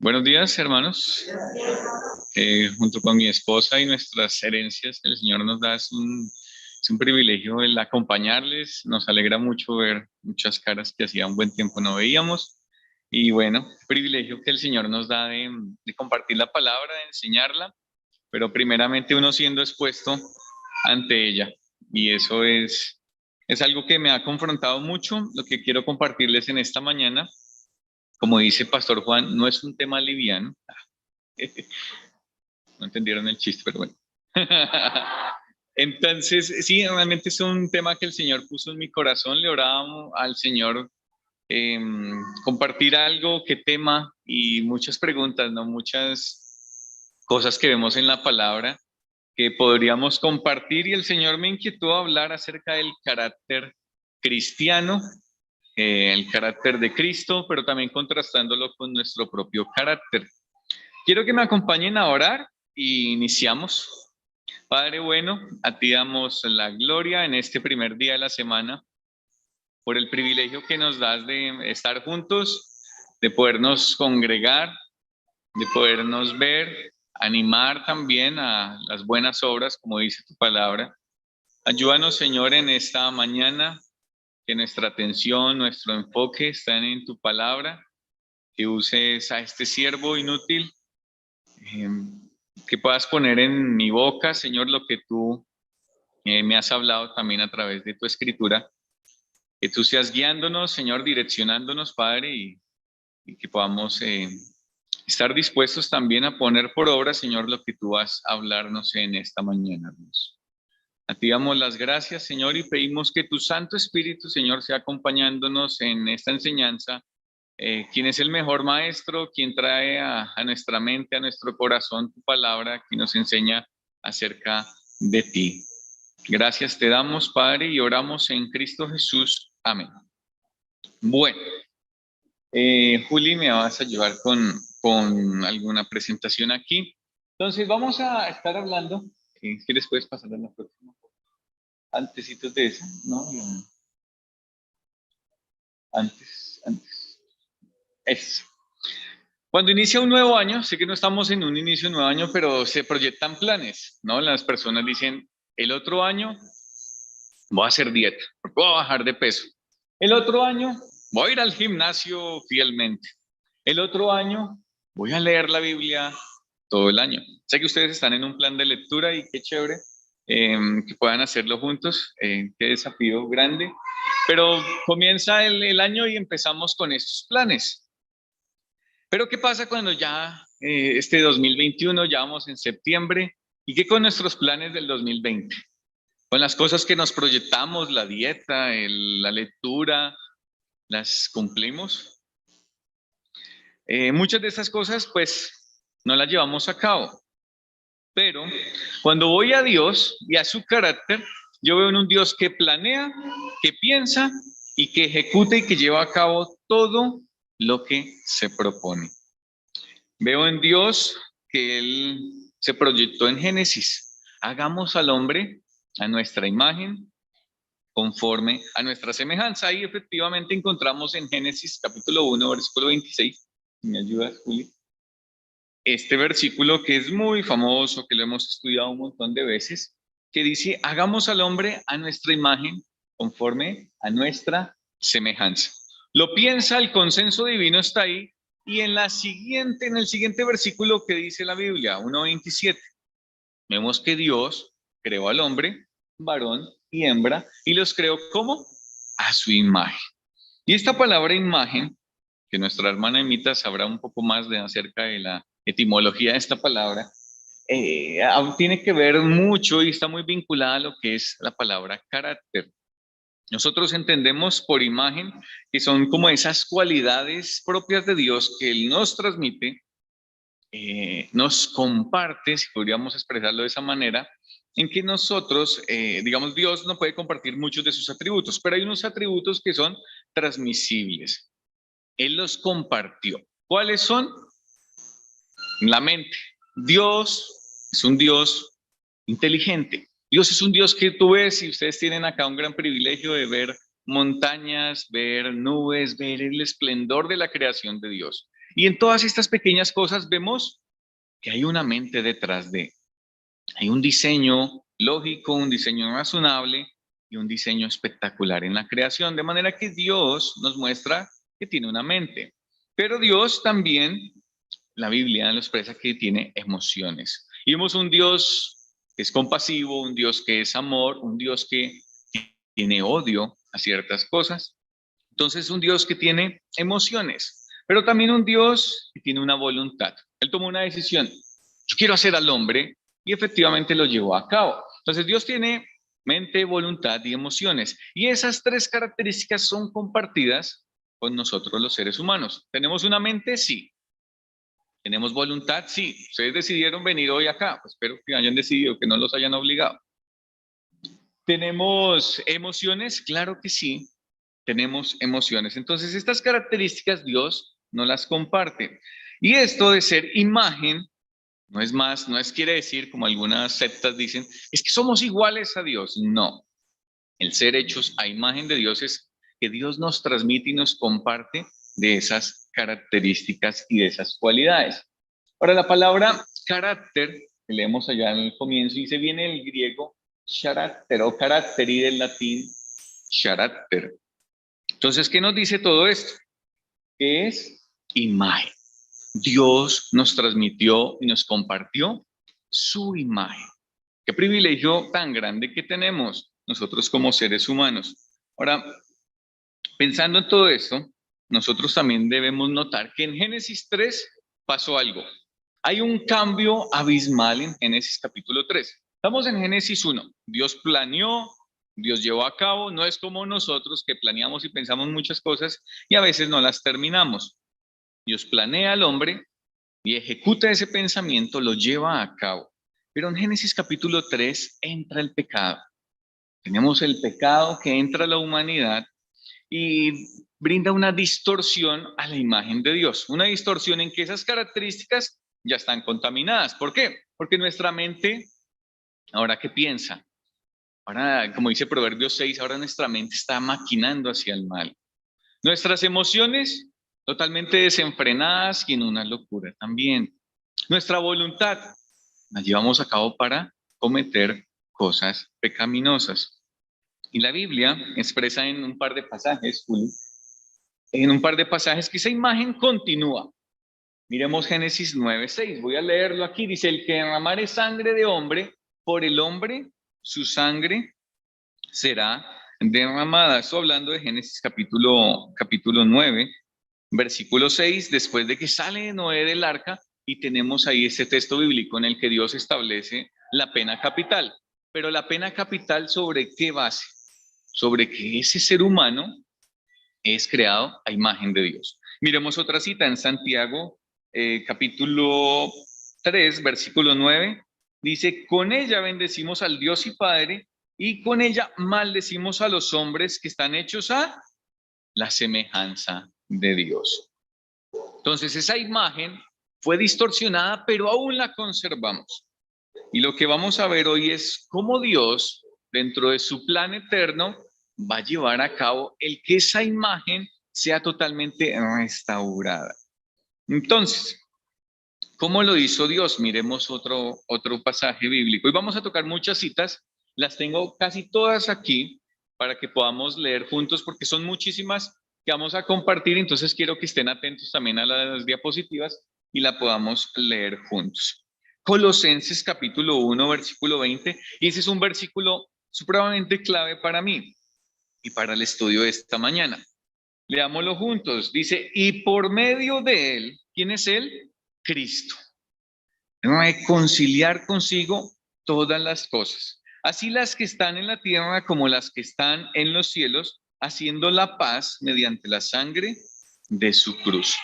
Buenos días, hermanos. Junto con mi esposa y nuestras herencias, el Señor nos da, es un privilegio el acompañarles. Nos alegra mucho ver muchas caras que hacía un buen tiempo no veíamos. Y bueno, privilegio que el Señor nos da de compartir la palabra, de enseñarla, pero primeramente uno siendo expuesto ante ella. Y eso es algo que me ha confrontado mucho. Lo que quiero compartirles en esta mañana, como dice Pastor Juan, no es un tema liviano. No entendieron el chiste, pero bueno. Entonces, sí, realmente es un tema que el Señor puso en mi corazón. Le orábamos al Señor eh, compartir algo, qué tema y muchas preguntas, ¿no? Muchas cosas que vemos en la palabra que podríamos compartir y el Señor me inquietó a hablar acerca del carácter cristiano, el carácter de Cristo, pero también contrastándolo con nuestro propio carácter. Quiero que me acompañen a orar y iniciamos. Padre bueno, a ti damos la gloria en este primer día de la semana por el privilegio que nos das de estar juntos, de podernos congregar, de podernos ver, animar también a las buenas obras, como dice tu palabra. Ayúdanos, Señor, en esta mañana, que nuestra atención, nuestro enfoque estén en tu palabra, que uses a este siervo inútil, eh, que puedas poner en mi boca, Señor, lo que tú me has hablado también a través de tu escritura, que tú seas guiándonos, Señor, direccionándonos, Padre, y que podamos estar dispuestos también a poner por obra, Señor, lo que tú vas a hablarnos en esta mañana, Dios. A ti damos las gracias, Señor, y pedimos que tu Santo Espíritu, Señor, sea acompañándonos en esta enseñanza. Quien es el mejor maestro, quien trae a nuestra mente, a nuestro corazón tu palabra, que nos enseña acerca de ti. Gracias te damos, Padre, y oramos en Cristo Jesús. Amén. Bueno, Juli, me vas a ayudar con alguna presentación aquí. Entonces, vamos a estar hablando. ¿Quieres puedes pasar a la próxima? Antecitos de esa, ¿no? Antes. Eso. Cuando inicia un nuevo año, sé que no estamos en un inicio de un nuevo año, pero se proyectan planes, ¿no? Las personas dicen, el otro año voy a hacer dieta, voy a bajar de peso. El otro año voy a ir al gimnasio fielmente. El otro año voy a leer la Biblia todo el año. Sé que ustedes están en un plan de lectura y qué chévere que puedan hacerlo juntos. Qué desafío grande. Pero comienza el año y empezamos con estos planes. Pero ¿qué pasa cuando ya este 2021, ya vamos en septiembre? ¿Y qué con nuestros planes del 2020? Con las cosas que nos proyectamos, la dieta, la lectura, ¿las cumplimos? Muchas de estas cosas pues no las llevamos a cabo. Pero cuando voy a Dios y a su carácter, yo veo en un Dios que planea, que piensa y que ejecuta y que lleva a cabo todo lo que se propone. Veo en Dios que Él se proyectó en Génesis. Hagamos al hombre a nuestra imagen, conforme a nuestra semejanza. Ahí efectivamente encontramos en Génesis capítulo 1, versículo 26. ¿Me ayudas, Juli? Este versículo que es muy famoso, que lo hemos estudiado un montón de veces, que dice, hagamos al hombre a nuestra imagen, conforme a nuestra semejanza. Lo piensa, el consenso divino está ahí, y en el siguiente versículo que dice la Biblia, 1:27, vemos que Dios creó al hombre, varón y hembra, y los creó como a su imagen. Y esta palabra imagen, que nuestra hermana Emita sabrá un poco más de acerca de la etimología de esta palabra, tiene que ver mucho y está muy vinculada a lo que es la palabra carácter. Nosotros entendemos por imagen que son como esas cualidades propias de Dios que Él nos transmite, nos comparte, si podríamos expresarlo de esa manera, en que nosotros, digamos, Dios no puede compartir muchos de sus atributos, pero hay unos atributos que son transmisibles. Él los compartió. ¿Cuáles son? La mente. Dios es un Dios inteligente. Dios es un Dios que tú ves y ustedes tienen acá un gran privilegio de ver montañas, ver nubes, ver el esplendor de la creación de Dios. Y en todas estas pequeñas cosas vemos que hay una mente detrás de. Hay un diseño lógico, un diseño razonable y un diseño espectacular en la creación, de manera que Dios nos muestra que tiene una mente. Pero Dios también, la Biblia lo expresa que tiene emociones. Y vemos un Dios que es compasivo, un Dios que es amor, un Dios que tiene odio a ciertas cosas. Entonces, un Dios que tiene emociones, pero también un Dios que tiene una voluntad. Él tomó una decisión. Yo quiero hacer al hombre y efectivamente lo llevó a cabo. Entonces, Dios tiene mente, voluntad y emociones. Y esas tres características son compartidas con nosotros los seres humanos. ¿Tenemos una mente? Sí. ¿Tenemos voluntad? Sí. Ustedes decidieron venir hoy acá. Pues espero que hayan decidido, que no los hayan obligado. ¿Tenemos emociones? Claro que sí. Tenemos emociones. Entonces, estas características Dios no las comparte. Y esto de ser imagen no es más, no es quiere decir, como algunas sectas dicen, es que somos iguales a Dios. No. El ser hechos a imagen de Dios es que Dios nos transmite y nos comparte de esas características y de esas cualidades. Ahora, la palabra carácter, que leemos allá en el comienzo, dice, viene del griego carácter o carácter y del latín carácter. Entonces, ¿qué nos dice todo esto? ¿Qué es imagen? Dios nos transmitió y nos compartió su imagen. Qué privilegio tan grande que tenemos nosotros como seres humanos. Ahora, pensando en todo esto, nosotros también debemos notar que en Génesis 3 pasó algo. Hay un cambio abismal en Génesis capítulo 3. Estamos en Génesis 1. Dios planeó, Dios llevó a cabo, no es como nosotros que planeamos y pensamos muchas cosas y a veces no las terminamos. Dios planea al hombre y ejecuta ese pensamiento, lo lleva a cabo. Pero en Génesis capítulo 3 entra el pecado. Tenemos el pecado que entra a la humanidad y brinda una distorsión a la imagen de Dios. Una distorsión en que esas características ya están contaminadas. ¿Por qué? Porque nuestra mente, ahora qué piensa, ahora como dice Proverbios 6, ahora nuestra mente está maquinando hacia el mal. Nuestras emociones totalmente desenfrenadas y en una locura también. Nuestra voluntad la llevamos a cabo para cometer cosas pecaminosas. Y la Biblia expresa en un par de pasajes, Juli, en un par de pasajes que esa imagen continúa. Miremos Génesis 9:6. Voy a leerlo aquí. Dice, el que derramare sangre de hombre, por el hombre, su sangre será derramada. Estoy hablando de Génesis capítulo 9, versículo 6, después de que sale Noé del arca y tenemos ahí este texto bíblico en el que Dios establece la pena capital. Pero la pena capital, ¿sobre qué base? Sobre que ese ser humano es creado a imagen de Dios. Miremos otra cita en Santiago, capítulo 3, versículo 9. Dice, con ella bendecimos al Dios y Padre, y con ella maldecimos a los hombres que están hechos a la semejanza de Dios. Entonces esa imagen fue distorsionada, pero aún la conservamos. Y lo que vamos a ver hoy es cómo Dios, dentro de su plan eterno, va a llevar a cabo el que esa imagen sea totalmente restaurada. Entonces, ¿cómo lo hizo Dios? Miremos otro pasaje bíblico. Y vamos a tocar muchas citas, las tengo casi todas aquí para que podamos leer juntos, porque son muchísimas que vamos a compartir, entonces quiero que estén atentos también a las diapositivas y la podamos leer juntos. Colosenses capítulo 1, versículo 20, y ese es un versículo supremamente clave para mí y para el estudio de esta mañana. Leámoslo juntos. Dice, y por medio de él, ¿quién es él? Cristo. Reconciliar consigo todas las cosas, así las que están en la tierra como las que están en los cielos, haciendo la paz mediante la sangre de su cruz.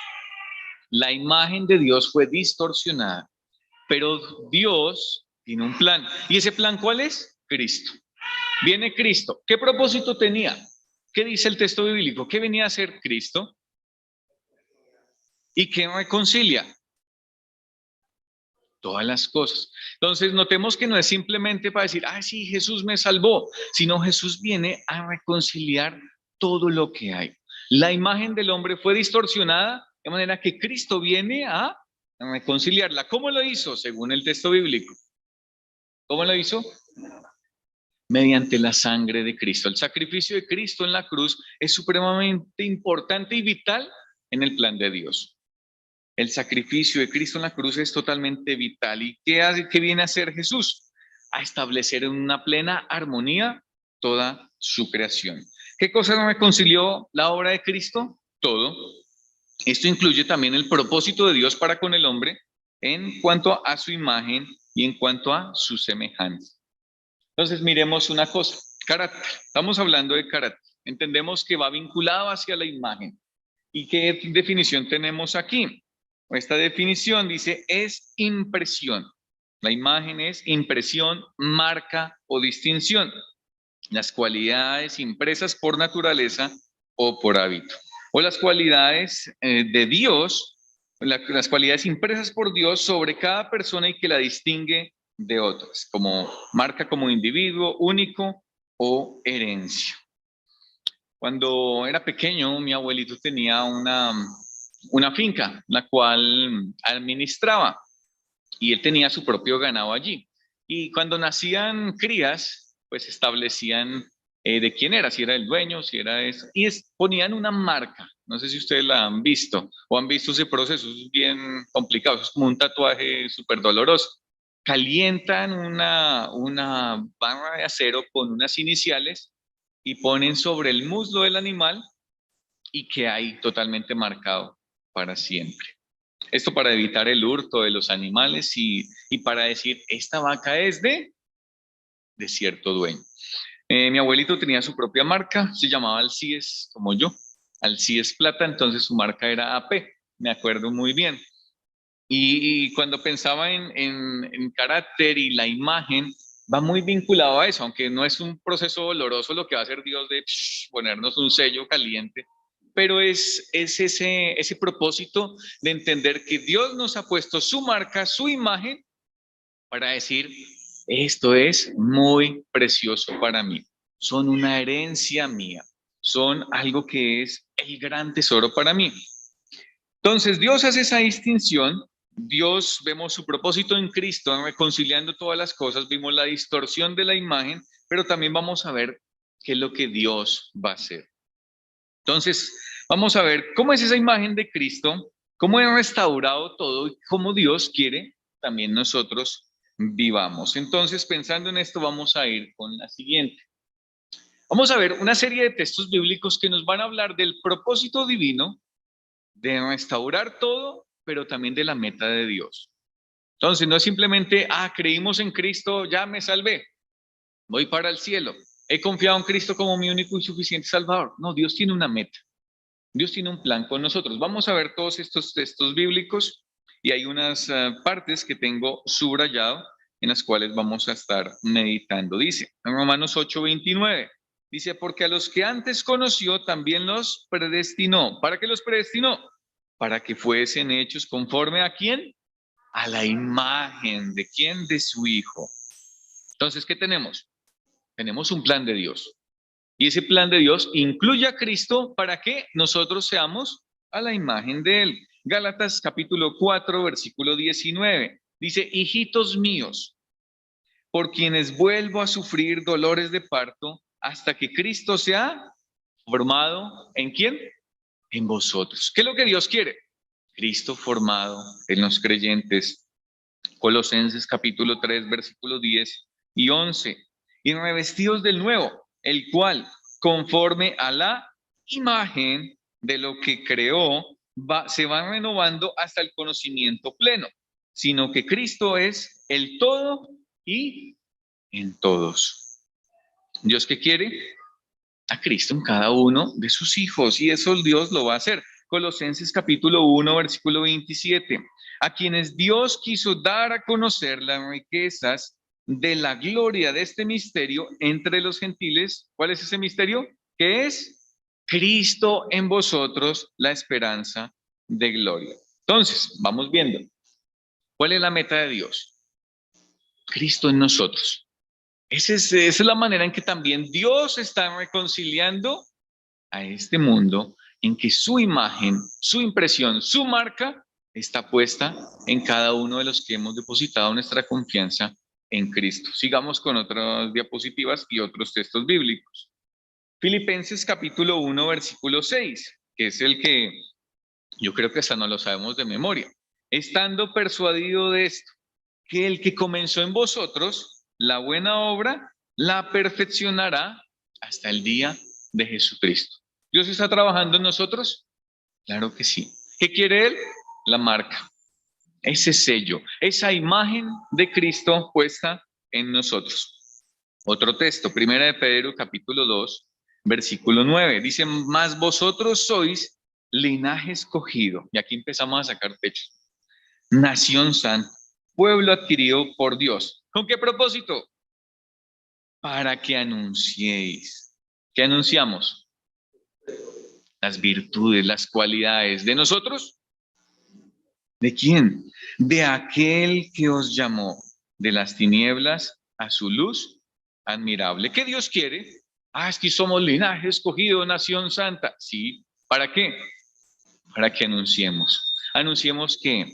La imagen de Dios fue distorsionada, pero Dios tiene un plan. ¿Y ese plan cuál es? Cristo. Viene Cristo. ¿Qué propósito tenía? ¿Qué dice el texto bíblico? ¿Qué venía a hacer Cristo? ¿Y qué reconcilia? Todas las cosas. Entonces, notemos que no es simplemente para decir, ah, sí, Jesús me salvó, sino Jesús viene a reconciliar todo lo que hay. La imagen del hombre fue distorsionada, De manera que Cristo viene a reconciliarla. ¿Cómo lo hizo? Según el texto bíblico. ¿Cómo lo hizo? Mediante la sangre de Cristo. El sacrificio de Cristo en la cruz es supremamente importante y vital en el plan de Dios. El sacrificio de Cristo en la cruz es totalmente vital. ¿Y qué viene a hacer Jesús? A establecer en una plena armonía toda su creación. ¿Qué cosa reconcilió la obra de Cristo? Todo. Esto incluye también el propósito de Dios para con el hombre en cuanto a su imagen y en cuanto a su semejanza. Entonces miremos una cosa, carácter. Estamos hablando de carácter. Entendemos que va vinculado hacia la imagen. ¿Y qué definición tenemos aquí? Esta definición dice es impresión. La imagen es impresión, marca o distinción. Las cualidades impresas por naturaleza o por hábito. O las cualidades de Dios, las cualidades impresas por Dios sobre cada persona y que la distingue de otras, como marca como individuo único o herencia. Cuando era pequeño, mi abuelito tenía una finca, la cual administraba, y él tenía su propio ganado allí. Y cuando nacían crías, pues establecían de quién era, si era el dueño, si era eso, y ponían una marca. No sé si ustedes la han visto o han visto ese proceso, es bien complicado, es como un tatuaje súper doloroso. Calientan una barra de acero con unas iniciales y ponen sobre el muslo del animal y que hay totalmente marcado para siempre. Esto para evitar el hurto de los animales y para decir, esta vaca es de cierto dueño. Mi abuelito tenía su propia marca, se llamaba Alcides, como yo, Alcides Plata, entonces su marca era AP, me acuerdo muy bien. Y cuando pensaba en carácter y la imagen, va muy vinculado a eso, aunque no es un proceso doloroso lo que va a hacer Dios de ponernos un sello caliente, pero es ese propósito de entender que Dios nos ha puesto su marca, su imagen, para decir, esto es muy precioso para mí, son una herencia mía, son algo que es el gran tesoro para mí. Entonces, Dios hace esa distinción. Dios, vemos su propósito en Cristo, reconciliando todas las cosas, vimos la distorsión de la imagen, pero también vamos a ver qué es lo que Dios va a hacer. Entonces, vamos a ver cómo es esa imagen de Cristo, cómo ha restaurado todo y cómo Dios quiere también nosotros vivamos. Entonces, pensando en esto, vamos a ir con la siguiente. Vamos a ver una serie de textos bíblicos que nos van a hablar del propósito divino de restaurar todo, pero también de la meta de Dios. Entonces, no es simplemente, creímos en Cristo, ya me salvé, voy para el cielo, he confiado en Cristo como mi único y suficiente Salvador. No, Dios tiene una meta, Dios tiene un plan con nosotros. Vamos a ver todos estos textos bíblicos y hay unas partes que tengo subrayado en las cuales vamos a estar meditando. Dice, en Romanos 8:29, dice, porque a los que antes conoció también los predestinó. ¿Para qué los predestinó? Para que fuesen hechos conforme a quién? A la imagen de quién? De su Hijo. Entonces, ¿qué tenemos? Tenemos un plan de Dios. Y ese plan de Dios incluye a Cristo para que nosotros seamos a la imagen de Él. Gálatas capítulo 4, versículo 19. Dice, hijitos míos, por quienes vuelvo a sufrir dolores de parto hasta que Cristo sea formado ¿en quién? En vosotros. ¿Qué es lo que Dios quiere? Cristo formado en los creyentes. Colosenses capítulo 3, versículos 10 y 11. Y revestidos del nuevo, el cual, conforme a la imagen de lo que creó, se va renovando hasta el conocimiento pleno, sino que Cristo es el todo y en todos. ¿Dios qué quiere? A Cristo en cada uno de sus hijos, y eso Dios lo va a hacer. Colosenses capítulo 1, versículo 27. A quienes Dios quiso dar a conocer las riquezas de la gloria de este misterio entre los gentiles. ¿Cuál es ese misterio? Que es Cristo en vosotros, la esperanza de gloria. Entonces, vamos viendo. ¿Cuál es la meta de Dios? Cristo en nosotros. Esa es la manera en que también Dios está reconciliando a este mundo en que su imagen, su impresión, su marca está puesta en cada uno de los que hemos depositado nuestra confianza en Cristo. Sigamos con otras diapositivas y otros textos bíblicos. Filipenses capítulo 1, versículo 6, que es el que yo creo que hasta no lo sabemos de memoria. Estando persuadido de esto, que el que comenzó en vosotros la buena obra, la perfeccionará hasta el día de Jesucristo. ¿Dios está trabajando en nosotros? Claro que sí. ¿Qué quiere Él? La marca, ese sello, esa imagen de Cristo puesta en nosotros. Otro texto, Primera de Pedro, capítulo 2, versículo 9. Dice, mas vosotros sois linaje escogido. Y aquí empezamos a sacar pecho. Nación santa, pueblo adquirido por Dios. ¿Con qué propósito? Para que anunciéis. ¿Qué anunciamos? Las virtudes, las cualidades de nosotros. ¿De quién? De aquel que os llamó de las tinieblas a su luz admirable. ¿Qué Dios quiere? Ah, es que somos linaje escogido, nación santa. Sí, ¿para qué? Para que anunciemos. Anunciemos que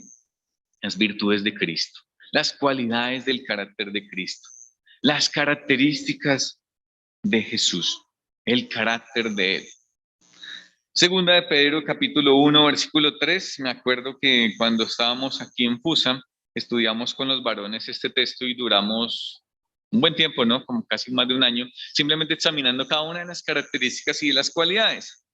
las virtudes de Cristo, las cualidades del carácter de Cristo, las características de Jesús, el carácter de Él. Segunda de Pedro, capítulo 1, versículo 3. Me acuerdo que cuando estábamos aquí en FUSA, estudiamos con los varones este texto y duramos un buen tiempo, ¿no? Como casi más de un año, simplemente examinando cada una de las características y de las cualidades.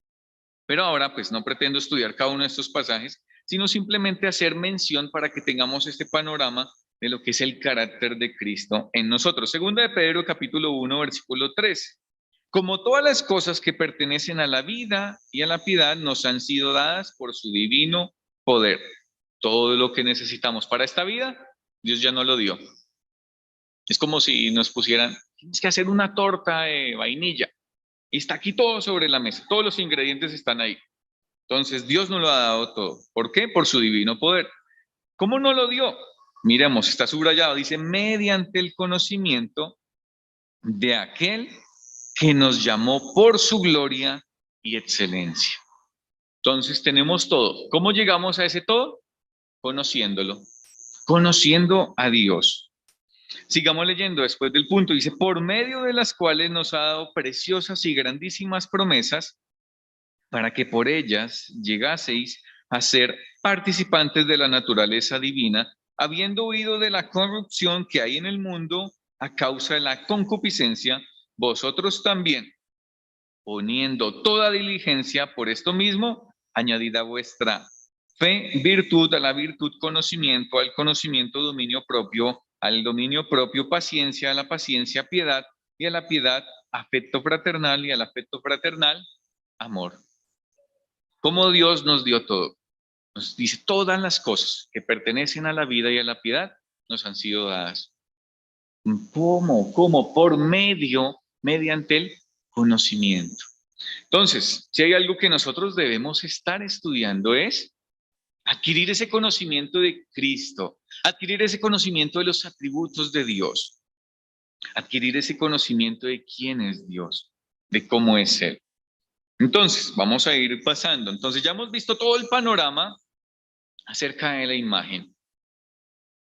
Pero ahora, pues no pretendo estudiar cada uno de estos pasajes, sino simplemente hacer mención para que tengamos este panorama de lo que es el carácter de Cristo en nosotros. Segunda de Pedro, capítulo 1, versículo 3. Como todas las cosas que pertenecen a la vida y a la piedad nos han sido dadas por su divino poder. Todo lo que necesitamos para esta vida, Dios ya nos lo dio. Es como si nos pusieran, tienes que hacer una torta de vainilla. Y está aquí todo sobre la mesa, todos los ingredientes están ahí. Entonces Dios nos lo ha dado todo. ¿Por qué? Por su divino poder. ¿Cómo no lo dio? Miremos, está subrayado, dice, mediante el conocimiento de aquel que nos llamó por su gloria y excelencia. Entonces tenemos todo. ¿Cómo llegamos a ese todo? Conociéndolo, conociendo a Dios. Sigamos leyendo después del punto. Dice, por medio de las cuales nos ha dado preciosas y grandísimas promesas, para que por ellas llegaseis a ser participantes de la naturaleza divina, habiendo huido de la corrupción que hay en el mundo a causa de la concupiscencia, vosotros también, poniendo toda diligencia por esto mismo, añadid a vuestra fe virtud, a la virtud conocimiento, al conocimiento dominio propio, al dominio propio paciencia, a la paciencia piedad, y a la piedad afecto fraternal, y al afecto fraternal amor. ¿Cómo Dios nos dio todo? Nos dice, todas las cosas que pertenecen a la vida y a la piedad nos han sido dadas. ¿Cómo? ¿Cómo? Por medio, mediante el conocimiento. Entonces, si hay algo que nosotros debemos estar estudiando es adquirir ese conocimiento de Cristo, adquirir ese conocimiento de los atributos de Dios, adquirir ese conocimiento de quién es Dios, de cómo es Él. Entonces, vamos a ir pasando. Entonces, ya hemos visto todo el panorama acerca de la imagen,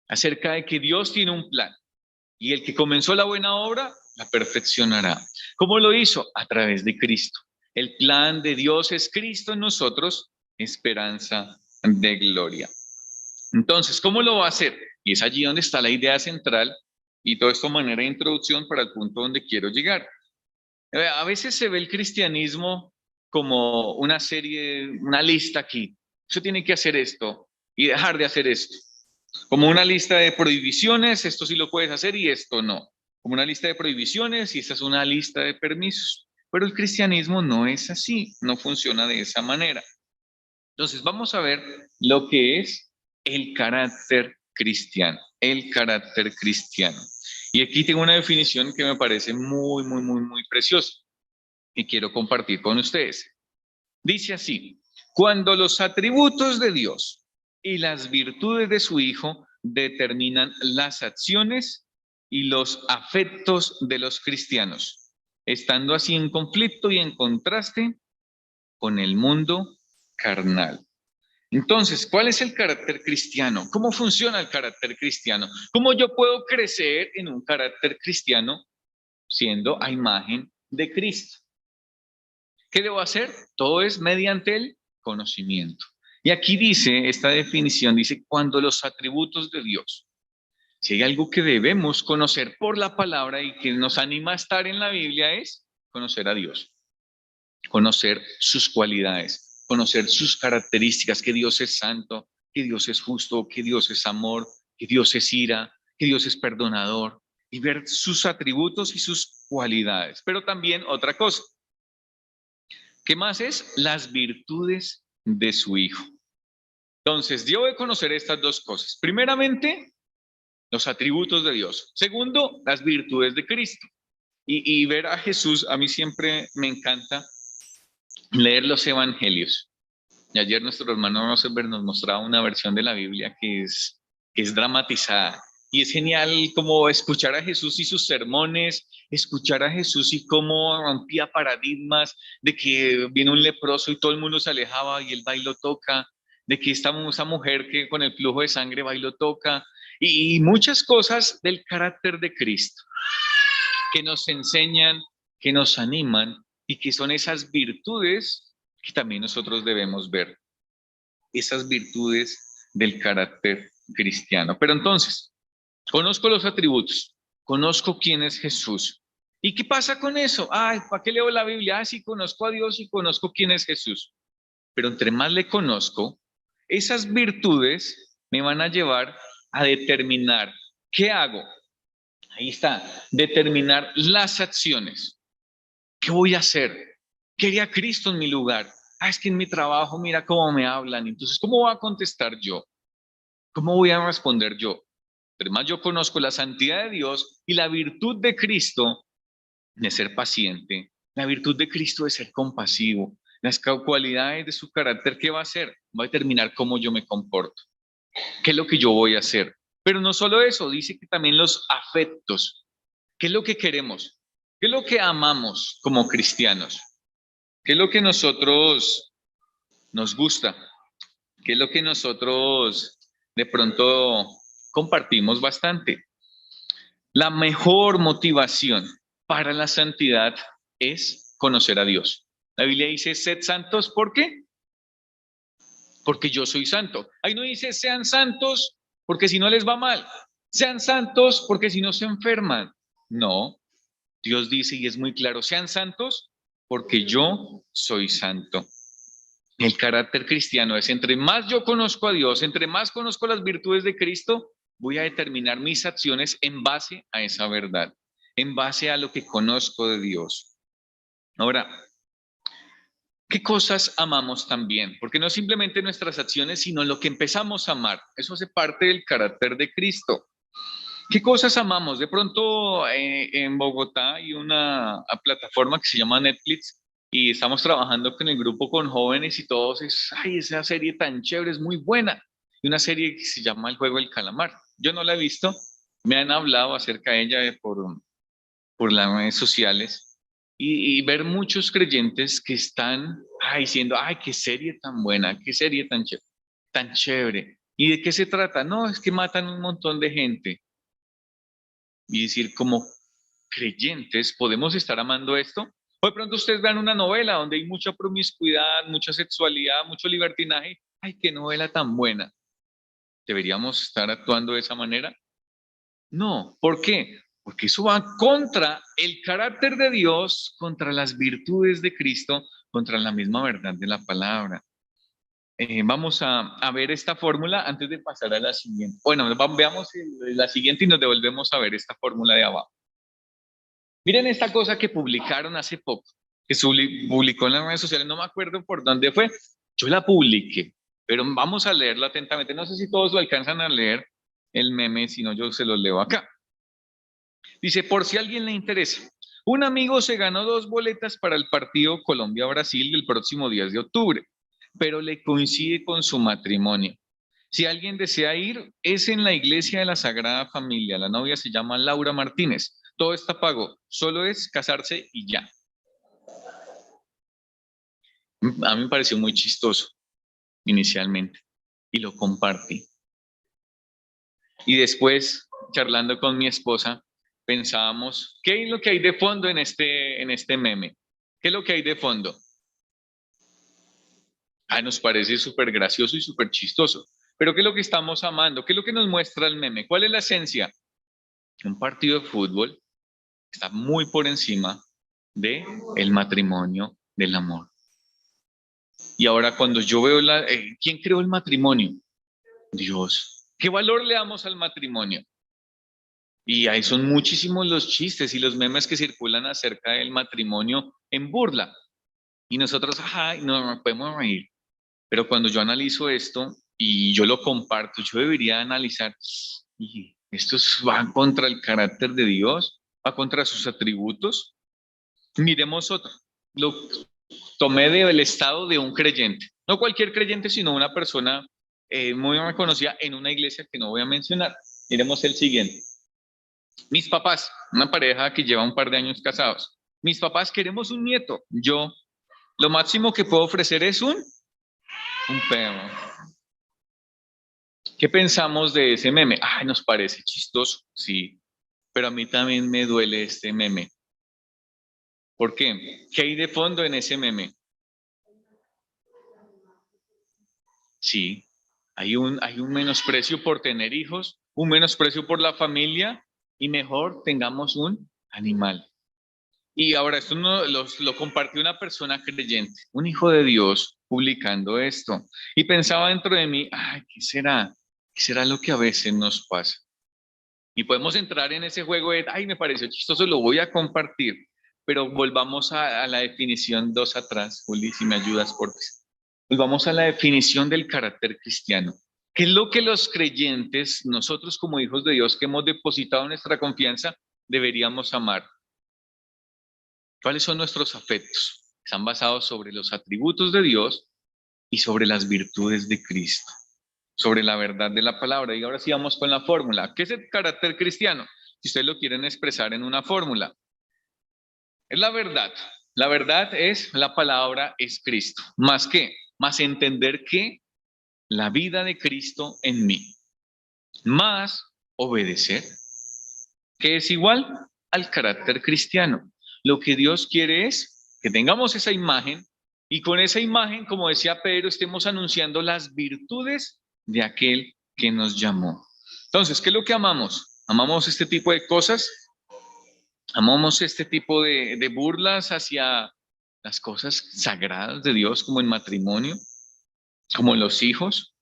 acerca de que Dios tiene un plan y el que comenzó la buena obra la perfeccionará. ¿Cómo lo hizo? A través de Cristo. El plan de Dios es Cristo en nosotros, esperanza de gloria. Entonces, ¿cómo lo va a hacer? Y es allí donde está la idea central y todo esto manera de introducción para el punto donde quiero llegar. A veces se ve el cristianismo como una serie, una lista aquí. Usted tiene que hacer esto y dejar de hacer esto. Como una lista de prohibiciones, esto sí lo puedes hacer y esto no. Como una lista de prohibiciones y esta es una lista de permisos. Pero el cristianismo no es así, no funciona de esa manera. Entonces vamos a ver lo que es el carácter cristiano, el carácter cristiano. Y aquí tengo una definición que me parece muy preciosa y quiero compartir con ustedes. Dice así, cuando los atributos de Dios y las virtudes de su Hijo determinan las acciones y los afectos de los cristianos, estando así en conflicto y en contraste con el mundo carnal. Entonces, ¿cuál es el carácter cristiano? ¿Cómo funciona el carácter cristiano? ¿Cómo yo puedo crecer en un carácter cristiano siendo a imagen de Cristo? ¿Qué debo hacer? Todo es mediante el conocimiento. Y aquí dice, esta definición dice, cuando los atributos de Dios, si hay algo que debemos conocer por la palabra y que nos anima a estar en la Biblia es conocer a Dios, conocer sus cualidades, conocer sus características, que Dios es santo, que Dios es justo, que Dios es amor, que Dios es ira, que Dios es perdonador, y ver sus atributos y sus cualidades. Pero también otra cosa, ¿qué más es? Las virtudes de su Hijo. Entonces, yo voy a conocer estas dos cosas. Primeramente, los atributos de Dios. Segundo, las virtudes de Cristo. Y ver a Jesús, a mí siempre me encanta leer los evangelios. Y ayer nuestro hermano Rosenberg nos mostraba una versión de la Biblia que es dramatizada. Y es genial como escuchar a Jesús y sus sermones, escuchar a Jesús y cómo rompía paradigmas de que viene un leproso y todo el mundo se alejaba y él va y lo toca, de que esa mujer que con el flujo de sangre va y lo toca, y muchas cosas del carácter de Cristo que nos enseñan, que nos animan y que son esas virtudes que también nosotros debemos ver, esas virtudes del carácter cristiano. Pero entonces, conozco los atributos, conozco quién es Jesús. ¿Y qué pasa con eso? Ay, ¿para qué leo la Biblia? Ah, sí, conozco a Dios y conozco quién es Jesús. Pero entre más le conozco, esas virtudes me van a llevar a determinar qué hago. Ahí está, determinar las acciones. ¿Qué voy a hacer? ¿Qué haría Cristo en mi lugar? Ah, es que en mi trabajo mira cómo me hablan. Entonces, ¿cómo voy a contestar yo? ¿Cómo voy a responder yo? Pero más yo conozco la santidad de Dios y la virtud de Cristo de ser paciente, la virtud de Cristo de ser compasivo, las cualidades de su carácter, ¿qué va a hacer? Va a determinar cómo yo me comporto, qué es lo que yo voy a hacer. Pero no solo eso, dice que también los afectos, ¿qué es lo que queremos? ¿Qué es lo que amamos como cristianos? ¿Qué es lo que nosotros nos gusta? ¿Qué es lo que nosotros de pronto compartimos bastante? La mejor motivación para la santidad es conocer a Dios. La Biblia dice, sed santos, ¿por qué? Porque yo soy santo. Ahí no dice, sean santos porque si no les va mal. Sean santos porque si no se enferman. No, Dios dice y es muy claro, sean santos porque yo soy santo. El carácter cristiano es entre más yo conozco a Dios, entre más conozco las virtudes de Cristo, voy a determinar mis acciones en base a esa verdad, en base a lo que conozco de Dios. Ahora, ¿qué cosas amamos también? Porque no simplemente nuestras acciones, sino lo que empezamos a amar. Eso hace parte del carácter de Cristo. ¿Qué cosas amamos? De pronto en Bogotá hay una plataforma que se llama Netflix y estamos trabajando con el grupo con jóvenes y todos es, ay, esa serie tan chévere, es muy buena. Y una serie que se llama El Juego del Calamar. Yo no la he visto, me han hablado acerca de ella por las redes sociales y ver muchos creyentes que están diciendo, ay, qué serie tan buena, qué serie tan chévere, tan chévere. ¿Y de qué se trata? No, es que matan un montón de gente y decir, como creyentes, ¿podemos estar amando esto? O de pronto ustedes vean una novela donde hay mucha promiscuidad, mucha sexualidad, mucho libertinaje. ¡Ay, qué novela tan buena! ¿Deberíamos estar actuando de esa manera? No. ¿Por qué? Porque eso va contra el carácter de Dios, contra las virtudes de Cristo, contra la misma verdad de la palabra. Vamos a ver esta fórmula antes de pasar a la siguiente. Bueno, veamos la siguiente y nos devolvemos a ver esta fórmula de abajo. Miren esta cosa que publicaron hace poco, que se publicó en las redes sociales, no me acuerdo por dónde fue, yo la publiqué, pero vamos a leerla atentamente. No sé si todos lo alcanzan a leer el meme, si no yo se los leo acá. Dice, por si a alguien le interesa, un amigo se ganó 2 boletas para el partido Colombia-Brasil del próximo 10 de octubre, pero le coincide con su matrimonio. Si alguien desea ir, es en la iglesia de la Sagrada Familia. La novia se llama Laura Martínez. Todo está pago, solo es casarse y ya. A mí me pareció muy chistoso inicialmente y lo compartí. Y después, charlando con mi esposa, pensábamos, ¿qué es lo que hay de fondo en este meme? ¿Qué es lo que hay de fondo? Nos parece súper gracioso y súper chistoso. Pero ¿qué es lo que estamos amando? ¿Qué es lo que nos muestra el meme? ¿Cuál es la esencia? Un partido de fútbol está muy por encima de el matrimonio, del amor. Y ahora cuando yo veo ¿quién creó el matrimonio? Dios. ¿Qué valor le damos al matrimonio? Y ahí son muchísimos los chistes y los memes que circulan acerca del matrimonio en burla. Y nosotros, ajá, no podemos reír. Pero cuando yo analizo esto y yo lo comparto, yo debería analizar, y esto va contra el carácter de Dios, va contra sus atributos. Miremos otro. Lo tomé del estado de un creyente. No cualquier creyente, sino una persona muy reconocida en una iglesia que no voy a mencionar. Miremos el siguiente. Mis papás, una pareja que lleva un par de años casados. Mis papás queremos un nieto. Yo, lo máximo que puedo ofrecer es un perro. ¿Qué pensamos de ese meme? Ay, nos parece chistoso, sí, pero a mí también me duele este meme. ¿Por qué? ¿Qué hay de fondo en ese meme? Sí, hay un menosprecio por tener hijos, un menosprecio por la familia y mejor tengamos un animal. Y ahora esto lo compartió una persona creyente, un hijo de Dios, publicando esto. Y pensaba dentro de mí, ay, ¿qué será? ¿Qué será lo que a veces nos pasa? Y podemos entrar en ese juego de, ay, me pareció chistoso, lo voy a compartir. Pero volvamos a la definición dos atrás, Juli, si me ayudas, por favor. Volvamos a la definición del carácter cristiano. ¿Qué es lo que los creyentes, nosotros como hijos de Dios que hemos depositado nuestra confianza, deberíamos amar? ¿Cuáles son nuestros afectos? Están basados sobre los atributos de Dios y sobre las virtudes de Cristo, sobre la verdad de la palabra. Y ahora sí vamos con la fórmula. ¿Qué es el carácter cristiano? Si ustedes lo quieren expresar en una fórmula, es la verdad. La verdad es la palabra, es Cristo. ¿Más qué? Más entender que la vida de Cristo en mí. Más obedecer, que es igual al carácter cristiano. Lo que Dios quiere es que tengamos esa imagen y con esa imagen, como decía Pedro, estemos anunciando las virtudes de aquel que nos llamó. Entonces, ¿qué es lo que amamos? ¿Amamos este tipo de cosas? ¿Amamos este tipo de burlas hacia las cosas sagradas de Dios, como el matrimonio, como los hijos?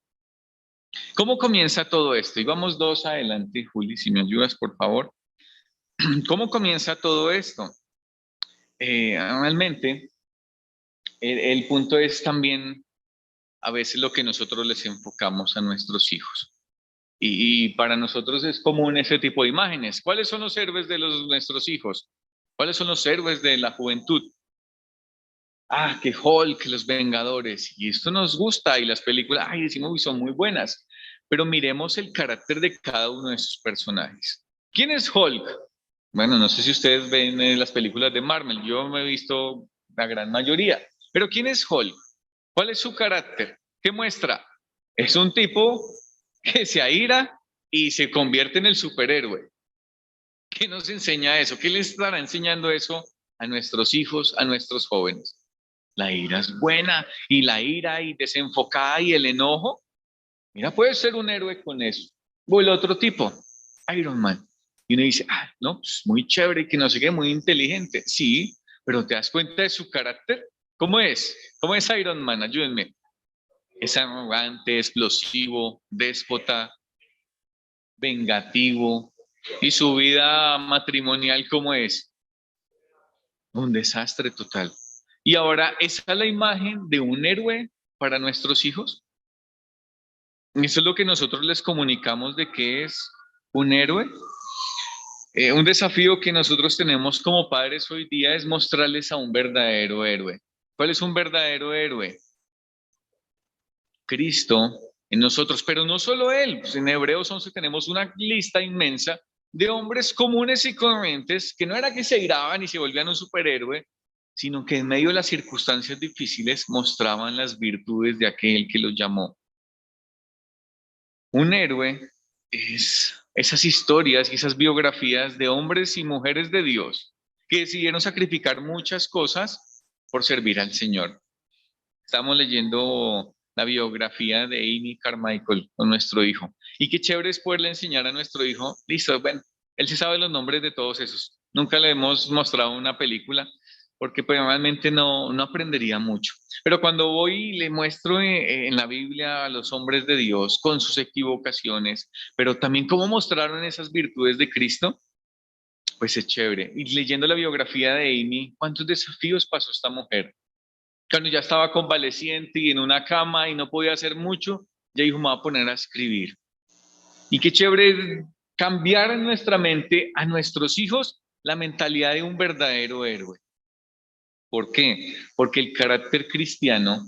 ¿Cómo comienza todo esto? Y vamos dos adelante, Juli, si me ayudas, por favor. ¿Cómo comienza todo esto? Realmente, el punto es también a veces lo que nosotros les enfocamos a nuestros hijos. Y para nosotros es común ese tipo de imágenes. ¿Cuáles son los héroes de nuestros hijos? ¿Cuáles son los héroes de la juventud? Que Hulk, los Vengadores. Y esto nos gusta y las películas, decimos, son muy buenas. Pero miremos el carácter de cada uno de esos personajes. ¿Quién es Hulk? Bueno, no sé si ustedes ven las películas de Marvel, yo me he visto la gran mayoría. Pero ¿quién es Hulk? ¿Cuál es su carácter? ¿Qué muestra? Es un tipo que se aira y se convierte en el superhéroe. ¿Qué nos enseña eso? ¿Qué le estará enseñando eso a nuestros hijos, a nuestros jóvenes? La ira es buena y la ira y desenfocada y el enojo, mira, puede ser un héroe con eso. O el otro tipo, Iron Man. Y uno dice, no, pues muy chévere, que no sé qué, muy inteligente. Sí, pero ¿te das cuenta de su carácter? ¿Cómo es? ¿Cómo es Iron Man? Ayúdenme. Es arrogante, explosivo, déspota, vengativo. ¿Y su vida matrimonial cómo es? Un desastre total. Y ahora, ¿esa es la imagen de un héroe para nuestros hijos? Eso es lo que nosotros les comunicamos de qué es un héroe. Un desafío que nosotros tenemos como padres hoy día es mostrarles a un verdadero héroe. ¿Cuál es un verdadero héroe? Cristo en nosotros, pero no solo Él. Pues en Hebreos 11 tenemos una lista inmensa de hombres comunes y corrientes que no era que se iraban y se volvían un superhéroe, sino que en medio de las circunstancias difíciles mostraban las virtudes de aquel que los llamó. Un héroe es esas historias y esas biografías de hombres y mujeres de Dios que decidieron sacrificar muchas cosas por servir al Señor. Estamos leyendo la biografía de Amy Carmichael con nuestro hijo. Y qué chévere es poderle enseñar a nuestro hijo. Listo, bueno, él se sabe los nombres de todos esos. Nunca le hemos mostrado una película porque probablemente no aprendería mucho. Pero cuando voy y le muestro en la Biblia a los hombres de Dios con sus equivocaciones, pero también cómo mostraron esas virtudes de Cristo, pues es chévere. Y leyendo la biografía de Amy, ¿cuántos desafíos pasó esta mujer? Cuando ya estaba convaleciente y en una cama y no podía hacer mucho, ya dijo, me voy a poner a escribir. Y qué chévere es cambiar en nuestra mente a nuestros hijos la mentalidad de un verdadero héroe. ¿Por qué? Porque el carácter cristiano,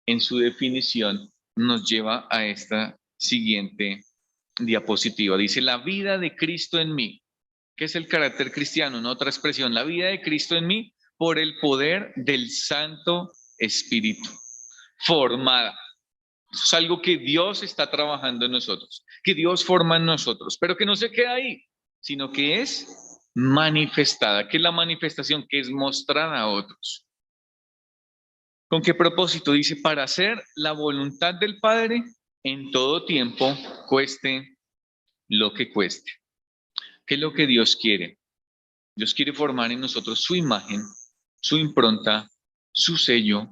en su definición, nos lleva a esta siguiente diapositiva. Dice, la vida de Cristo en mí. ¿Qué es el carácter cristiano? En otra expresión, la vida de Cristo en mí por el poder del Santo Espíritu, formada. Eso es algo que Dios está trabajando en nosotros, que Dios forma en nosotros, pero que no se queda ahí, sino que es manifestada. ¿Qué es la manifestación? Que es mostrada a otros. ¿Con qué propósito? Dice, para hacer la voluntad del Padre en todo tiempo, cueste lo que cueste. ¿Qué es lo que Dios quiere? Dios quiere formar en nosotros su imagen, su impronta, su sello,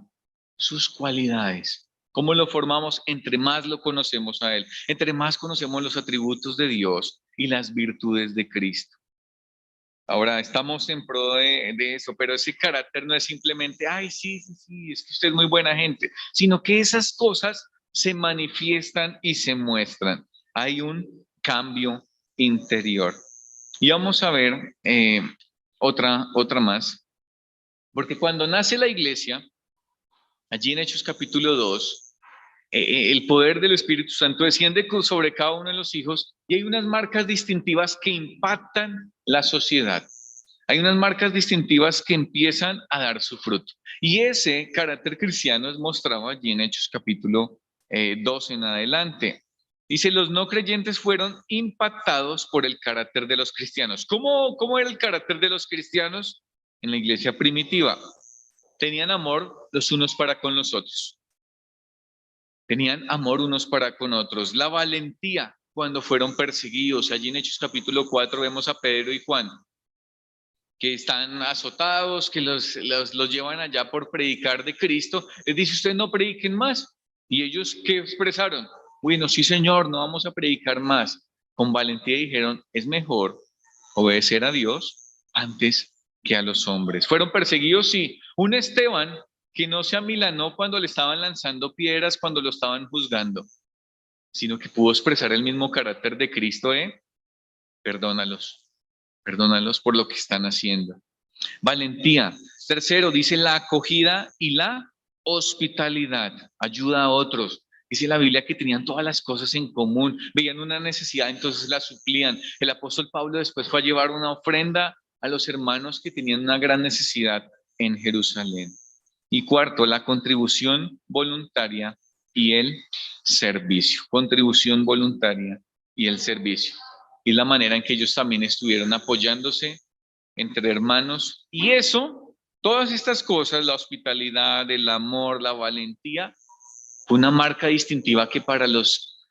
sus cualidades. ¿Cómo lo formamos? Entre más lo conocemos a Él, entre más conocemos los atributos de Dios y las virtudes de Cristo. Ahora estamos en pro de eso, pero ese carácter no es simplemente, ay, sí, sí, sí, es que usted es muy buena gente, sino que esas cosas se manifiestan y se muestran. Hay un cambio interior. Y vamos a ver otra más, porque cuando nace la iglesia, allí en Hechos capítulo 2, el poder del Espíritu Santo desciende sobre cada uno de los hijos y hay unas marcas distintivas que impactan la sociedad. Hay unas marcas distintivas que empiezan a dar su fruto. Y ese carácter cristiano es mostrado allí en Hechos capítulo 2 en adelante. Dice, los no creyentes fueron impactados por el carácter de los cristianos. ¿Cómo era el carácter de los cristianos en la iglesia primitiva? Tenían amor los unos para con los otros. Tenían amor unos para con otros. La valentía cuando fueron perseguidos. Allí en Hechos capítulo 4 vemos a Pedro y Juan, que están azotados, que los llevan allá por predicar de Cristo. Les dice, ustedes no prediquen más. ¿Y ellos qué expresaron? Bueno, sí, Señor, no vamos a predicar más. Con valentía dijeron, es mejor obedecer a Dios antes que a los hombres. Fueron perseguidos, sí. Un Esteban que no se amilanó cuando le estaban lanzando piedras, cuando lo estaban juzgando, sino que pudo expresar el mismo carácter de Cristo, perdónalos, perdónalos por lo que están haciendo. Valentía. Tercero, dice la acogida y la hospitalidad. Ayuda a otros. Dice la Biblia que tenían todas las cosas en común, veían una necesidad, entonces la suplían. El apóstol Pablo después fue a llevar una ofrenda a los hermanos que tenían una gran necesidad en Jerusalén. Y cuarto, la contribución voluntaria y el servicio. Contribución voluntaria y el servicio. Y la manera en que ellos también estuvieron apoyándose entre hermanos. Y eso, todas estas cosas, la hospitalidad, el amor, la valentía, fue una marca distintiva que para los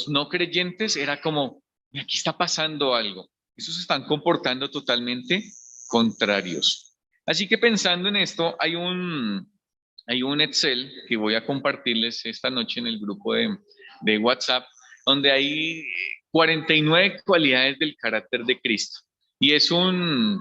no creyentes era como, aquí está pasando algo. Esos se están comportando totalmente contrarios. Así que pensando en esto, hay un Excel que voy a compartirles esta noche en el grupo de WhatsApp, donde hay 49 cualidades del carácter de Cristo. Y es un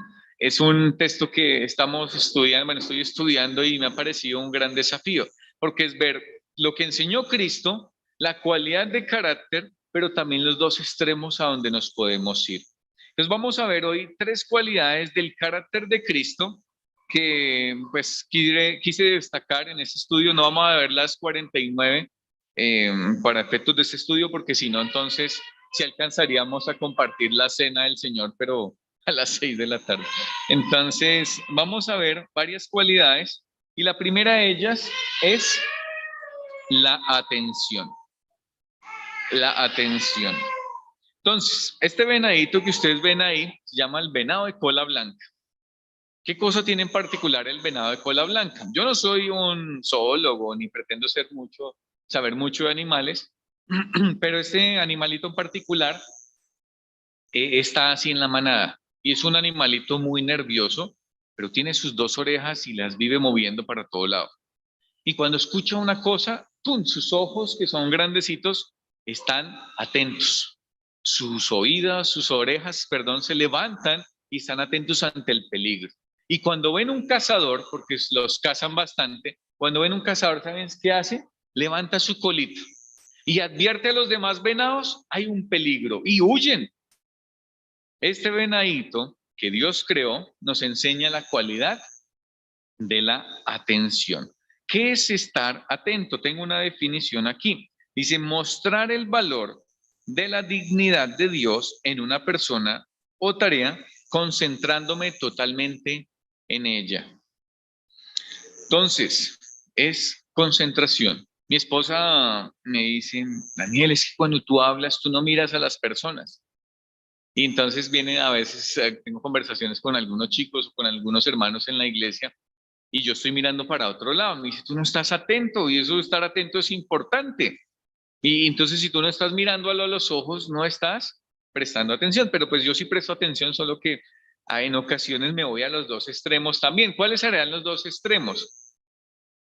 texto que estamos estudiando, bueno, estoy estudiando y me ha parecido un gran desafío, porque es ver lo que enseñó Cristo, la cualidad de carácter, pero también los dos extremos a donde nos podemos ir. Entonces vamos a ver hoy 3 cualidades del carácter de Cristo que pues quise destacar en este estudio. No vamos a ver las 49 para efectos de este estudio, porque si no, entonces sí alcanzaríamos a compartir la cena del Señor, pero a las 6 de la tarde. Entonces, vamos a ver varias cualidades y la primera de ellas es la atención. La atención. Entonces, este venadito que ustedes ven ahí se llama el venado de cola blanca. ¿Qué cosa tiene en particular el venado de cola blanca? Yo no soy un zoólogo ni pretendo saber mucho de animales, pero este animalito en particular está así en la manada y es un animalito muy nervioso, pero tiene sus dos orejas y las vive moviendo para todo lado. Y cuando escucha una cosa, ¡tum!, sus ojos, que son grandecitos, están atentos. Sus oídos, sus orejas, perdón, se levantan y están atentos ante el peligro. Y cuando ven un cazador, porque los cazan bastante, cuando ven un cazador, ¿saben qué hace? Levanta su colita y advierte a los demás venados, hay un peligro, y huyen. Este venadito que Dios creó nos enseña la cualidad de la atención. ¿Qué es estar atento? Tengo una definición aquí. Dice, mostrar el valor de la dignidad de Dios en una persona o tarea, concentrándome totalmente en ella. Entonces, es concentración. Mi esposa me dice, Daniel, es que cuando tú hablas, tú no miras a las personas. Y entonces vienen a veces, tengo conversaciones con algunos chicos o con algunos hermanos en la iglesia y yo estoy mirando para otro lado. Me dice, tú no estás atento y eso de estar atento es importante. Y entonces si tú no estás mirándolo a los ojos, no estás prestando atención. Pero pues yo sí presto atención, solo que en ocasiones me voy a los dos extremos también. ¿Cuáles serían los dos extremos?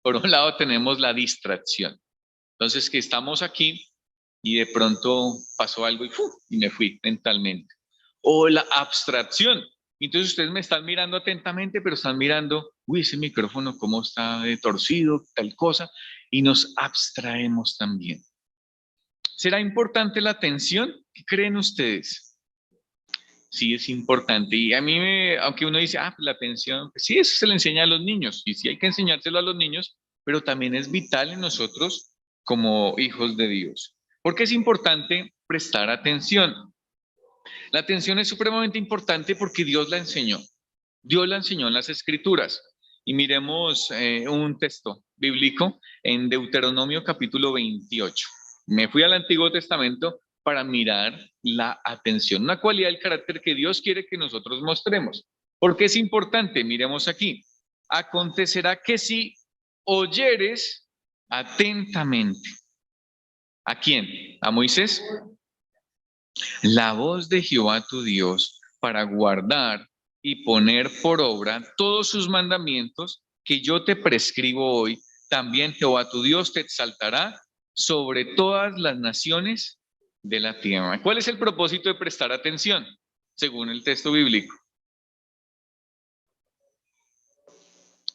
Por un lado tenemos la distracción. Entonces que estamos aquí y de pronto pasó algo y me fui mentalmente. O la abstracción. Entonces ustedes me están mirando atentamente, pero están mirando, uy, ese micrófono cómo está torcido, tal cosa, y nos abstraemos también. ¿Será importante la atención? ¿Qué creen ustedes? Sí, es importante. Y a mí, aunque uno dice, pues la atención, pues sí, eso se le enseña a los niños, y sí hay que enseñárselo a los niños, pero también es vital en nosotros como hijos de Dios. ¿Por qué es importante prestar atención? La atención es supremamente importante porque Dios la enseñó. Dios la enseñó en las Escrituras. Y miremos un texto bíblico en Deuteronomio capítulo 28. Me fui al Antiguo Testamento para mirar la atención, una cualidad del carácter que Dios quiere que nosotros mostremos. ¿Por qué es importante? Miremos aquí. Acontecerá que si oyeres atentamente. ¿A quién? ¿A Moisés? La voz de Jehová tu Dios para guardar y poner por obra todos sus mandamientos que yo te prescribo hoy. También Jehová tu Dios te exaltará sobre todas las naciones de la tierra. ¿Cuál es el propósito de prestar atención? Según el texto bíblico.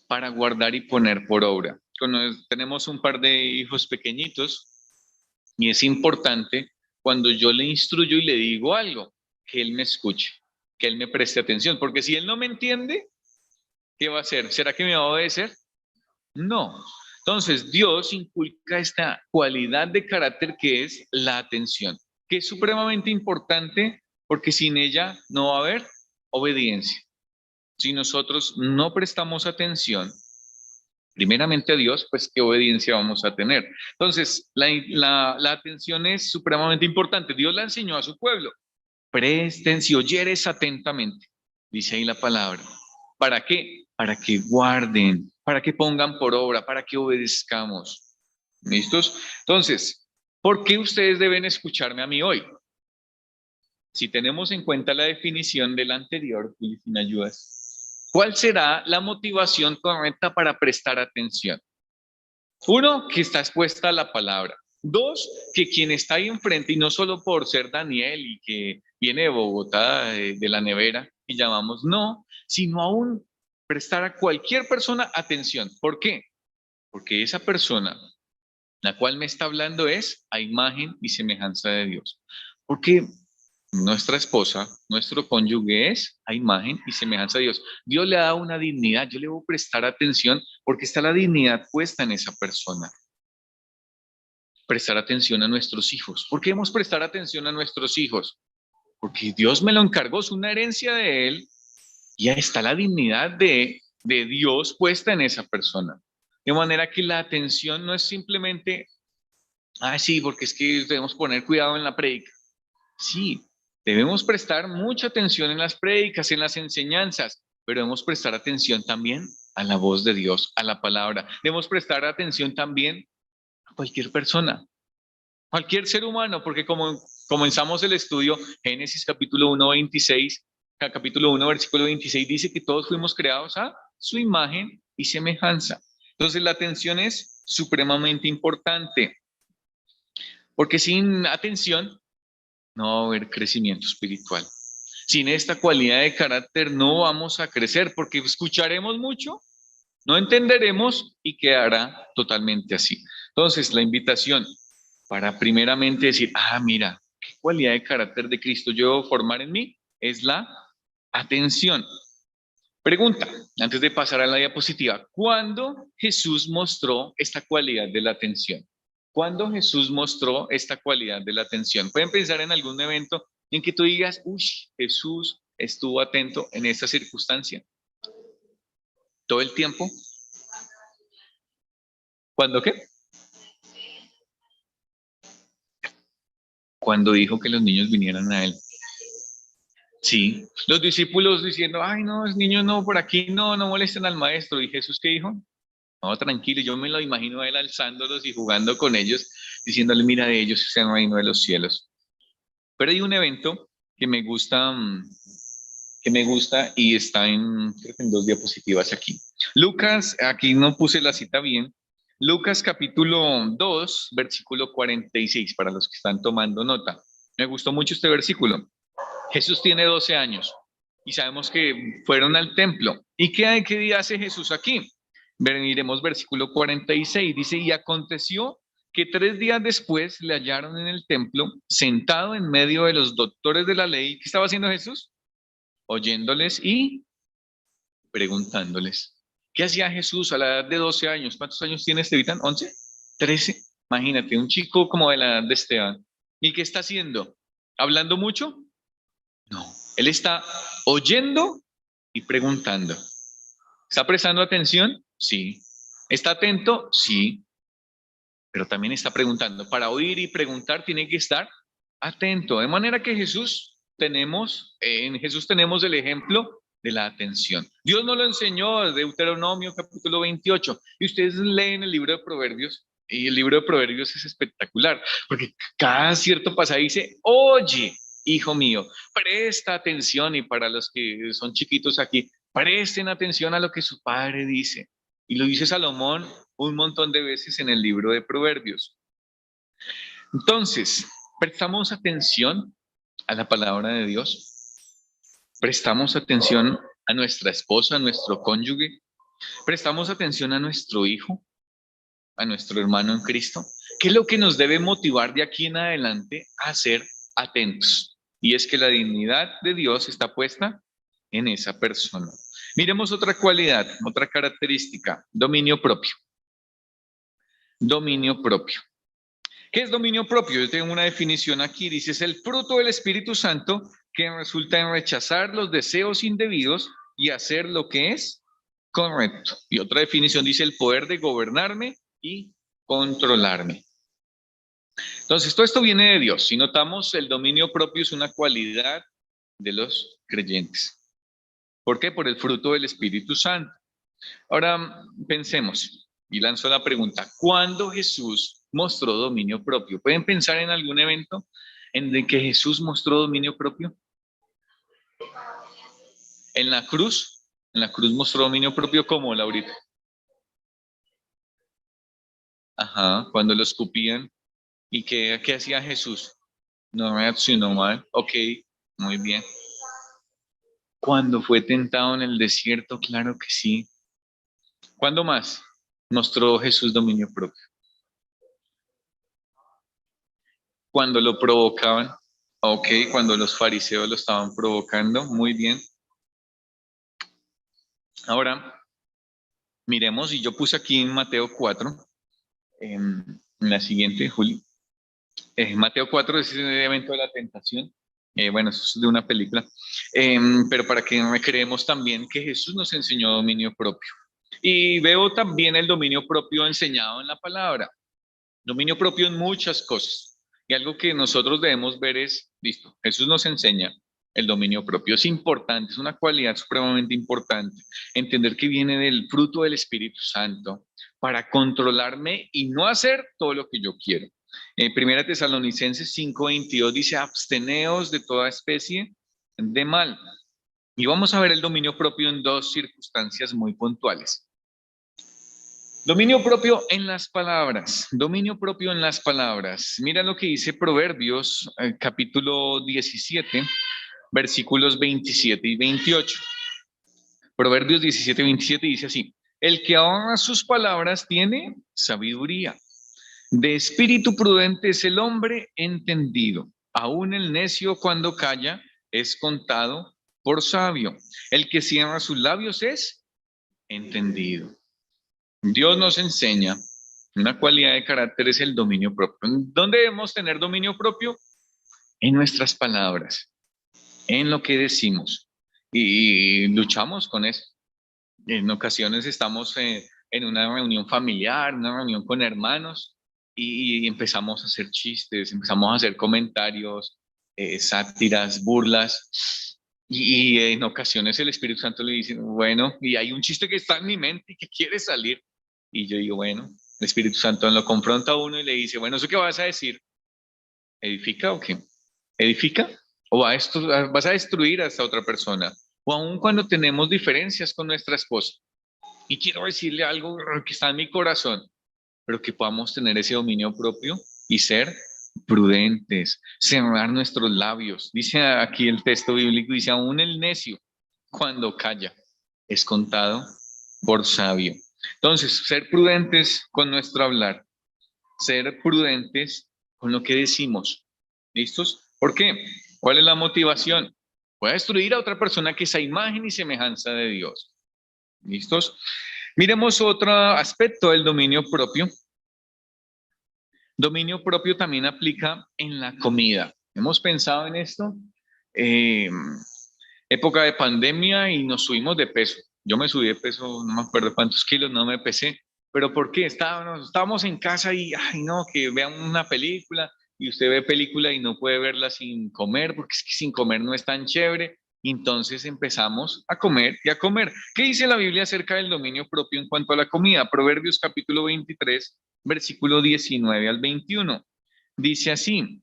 Para guardar y poner por obra. Cuando tenemos un par de hijos pequeñitos y es importante cuando yo le instruyo y le digo algo, que él me escuche, que él me preste atención, porque si él no me entiende, ¿qué va a hacer? ¿Será que me va a obedecer? No. Entonces, Dios inculca esta cualidad de carácter que es la atención, que es supremamente importante porque sin ella no va a haber obediencia. Si nosotros no prestamos atención, primeramente a Dios, pues qué obediencia vamos a tener. Entonces, la atención es supremamente importante. Dios la enseñó a su pueblo. Presten, si oyeres atentamente, dice ahí la palabra. ¿Para qué? Para que guarden, para que pongan por obra, para que obedezcamos. ¿Listos? Entonces, ¿por qué ustedes deben escucharme a mí hoy? Si tenemos en cuenta la definición del anterior, Juli, si me ayudas, ¿cuál será la motivación correcta para prestar atención? Uno, que está expuesta a la palabra. Dos, que quien está ahí enfrente, y no solo por ser Daniel y que viene de Bogotá, de la nevera, y llamamos, no, sino aún prestar a cualquier persona atención. ¿Por qué? Porque esa persona, la cual me está hablando, es a imagen y semejanza de Dios. Porque nuestra esposa, nuestro cónyuge es a imagen y semejanza de Dios. Dios le da una dignidad, yo le voy a prestar atención porque está la dignidad puesta en esa persona. Prestar atención a nuestros hijos. ¿Por qué debemos prestar atención a nuestros hijos? porque Dios me lo encargó, es una herencia de Él, y ahí está la dignidad de Dios puesta en esa persona. De manera que la atención no es simplemente, sí, porque es que debemos poner cuidado en la prédica. Sí, debemos prestar mucha atención en las prédicas, en las enseñanzas, pero debemos prestar atención también a la voz de Dios, a la palabra. Debemos prestar atención también a cualquier persona, cualquier ser humano, porque como comenzamos el estudio, Génesis capítulo 1, 26, capítulo 1, versículo 26, dice que todos fuimos creados a su imagen y semejanza. Entonces la atención es supremamente importante, porque sin atención no va a haber crecimiento espiritual. Sin esta cualidad de carácter no vamos a crecer, porque escucharemos mucho, no entenderemos y quedará totalmente así. Entonces la invitación para primeramente decir, mira, qué cualidad de carácter de Cristo yo debo formar en mí, es la atención. Pregunta, antes de pasar a la diapositiva, ¿cuándo Jesús mostró esta cualidad de la atención? ¿Cuándo Jesús mostró esta cualidad de la atención? Pueden pensar en algún evento en que tú digas, uy, Jesús estuvo atento en esta circunstancia. ¿Todo el tiempo? ¿Cuándo qué? Cuando dijo que los niños vinieran a él. Sí, los discípulos diciendo, ay, no, los niños no, por aquí no, no molesten al maestro. ¿Y Jesús qué dijo? No, tranquilo, yo me lo imagino a él alzándolos y jugando con ellos, diciéndole, mira, de ellos es el reino de los cielos. Pero hay un evento que me gusta y está creo que en dos diapositivas aquí. Lucas, aquí no puse la cita bien, Lucas capítulo 2, versículo 46, para los que están tomando nota. Me gustó mucho este versículo. Jesús tiene 12 años y sabemos que fueron al templo. ¿Y qué día hace Jesús aquí? Miremos versículo 46, dice, y aconteció que 3 días después le hallaron en el templo, sentado en medio de los doctores de la ley. ¿Qué estaba haciendo Jesús? Oyéndoles y preguntándoles. ¿Qué hacía Jesús a la edad de 12 años? ¿Cuántos años tiene Esteban? ¿11? ¿13? Imagínate, un chico como de la edad de Esteban. ¿Y qué está haciendo? ¿Hablando mucho? No, él está oyendo y preguntando. ¿Está prestando atención? Sí. ¿Está atento? Sí. Pero también está preguntando. Para oír y preguntar tiene que estar atento. De manera que en Jesús tenemos el ejemplo de la atención. Dios nos lo enseñó, Deuteronomio capítulo 28. Y ustedes leen el libro de Proverbios. Y el libro de Proverbios es espectacular, porque cada cierto pasaje dice, oye, hijo mío, presta atención. Y para los que son chiquitos aquí, presten atención a lo que su padre dice. Y lo dice Salomón un montón de veces en el libro de Proverbios. Entonces, prestamos atención a la palabra de Dios, prestamos atención a nuestra esposa, a nuestro cónyuge, prestamos atención a nuestro hijo, a nuestro hermano en Cristo. ¿Qué es lo que nos debe motivar de aquí en adelante a ser atentos? Y es que la dignidad de Dios está puesta en esa persona. Miremos otra cualidad, otra característica, dominio propio. Dominio propio. ¿Qué es dominio propio? Yo tengo una definición aquí, dice, es el fruto del Espíritu Santo que resulta en rechazar los deseos indebidos y hacer lo que es correcto. Y otra definición dice el poder de gobernarme y controlarme. Entonces, todo esto viene de Dios. Si notamos, el dominio propio es una cualidad de los creyentes. ¿Por qué? Por el fruto del Espíritu Santo. Ahora, pensemos y lanzo la pregunta, ¿cuándo Jesús mostró dominio propio? ¿Pueden pensar en algún evento en el que Jesús mostró dominio propio? En la cruz mostró dominio propio, ¿cómo, Laurita? Ajá, cuando lo escupían. ¿Y qué hacía Jesús? No reaccionó mal. Ok, muy bien. Cuando fue tentado en el desierto, claro que sí. ¿Cuándo más mostró Jesús dominio propio? Cuando lo provocaban. Ok, cuando los fariseos lo estaban provocando. Muy bien. Ahora, miremos, y yo puse aquí en Mateo 4, en la siguiente, Juli. Mateo 4 es el evento de la tentación. Bueno, eso es de una película. Pero para que creemos también que Jesús nos enseñó dominio propio. Y veo también el dominio propio enseñado en la palabra. Dominio propio en muchas cosas. Y algo que nosotros debemos ver es, listo, Jesús nos enseña el dominio propio. Es importante, es una cualidad supremamente importante. Entender que viene del fruto del Espíritu Santo para controlarme y no hacer todo lo que yo quiero. Primera Tesalonicenses 5:22 dice, absteneos de toda especie de mal. Y vamos a ver el dominio propio en dos circunstancias muy puntuales. Dominio propio en las palabras, dominio propio en las palabras. Mira lo que dice Proverbios, capítulo 17, versículos 27 y 28. Proverbios 17, 27 dice así, el que ahorra sus palabras tiene sabiduría. De espíritu prudente es el hombre entendido. Aún el necio cuando calla es contado por sabio. El que cierra sus labios es entendido. Dios nos enseña una cualidad de carácter es el dominio propio. ¿Dónde debemos tener dominio propio? En nuestras palabras, en lo que decimos. Y luchamos con eso. En ocasiones estamos en una reunión familiar, una reunión con hermanos, y empezamos a hacer chistes, empezamos a hacer comentarios, sátiras, burlas. Y en ocasiones el Espíritu Santo le dice, bueno, y hay un chiste que está en mi mente y que quiere salir. Y yo digo, bueno, el Espíritu Santo lo confronta a uno y le dice, bueno, ¿eso qué vas a decir? ¿Edifica o qué? ¿Edifica? ¿O vas a destruir a esta otra persona? O aun cuando tenemos diferencias con nuestra esposa. Y quiero decirle algo que está en mi corazón, pero que podamos tener ese dominio propio y ser prudentes, cerrar nuestros labios. Dice aquí el texto bíblico, dice, aún el necio, cuando calla, es contado por sabio. Entonces, ser prudentes con nuestro hablar, ser prudentes con lo que decimos. ¿Listos? ¿Por qué? ¿Cuál es la motivación? Voy a destruir a otra persona que es a imagen y semejanza de Dios. ¿Listos? Miremos otro aspecto del dominio propio. Dominio propio también aplica en la comida. ¿Hemos pensado en esto? Eh, Época de pandemia y nos subimos de peso. Yo me subí de peso, no me acuerdo cuántos kilos, no me pesé. ¿Pero por qué? Estábamos en casa y, ay, no, que vean una película y usted ve película y no puede verla sin comer, porque es que sin comer no es tan chévere. Entonces empezamos a comer y a comer. ¿Qué dice la Biblia acerca del dominio propio en cuanto a la comida? Proverbios capítulo 23, versículo 19 al 21. Dice así,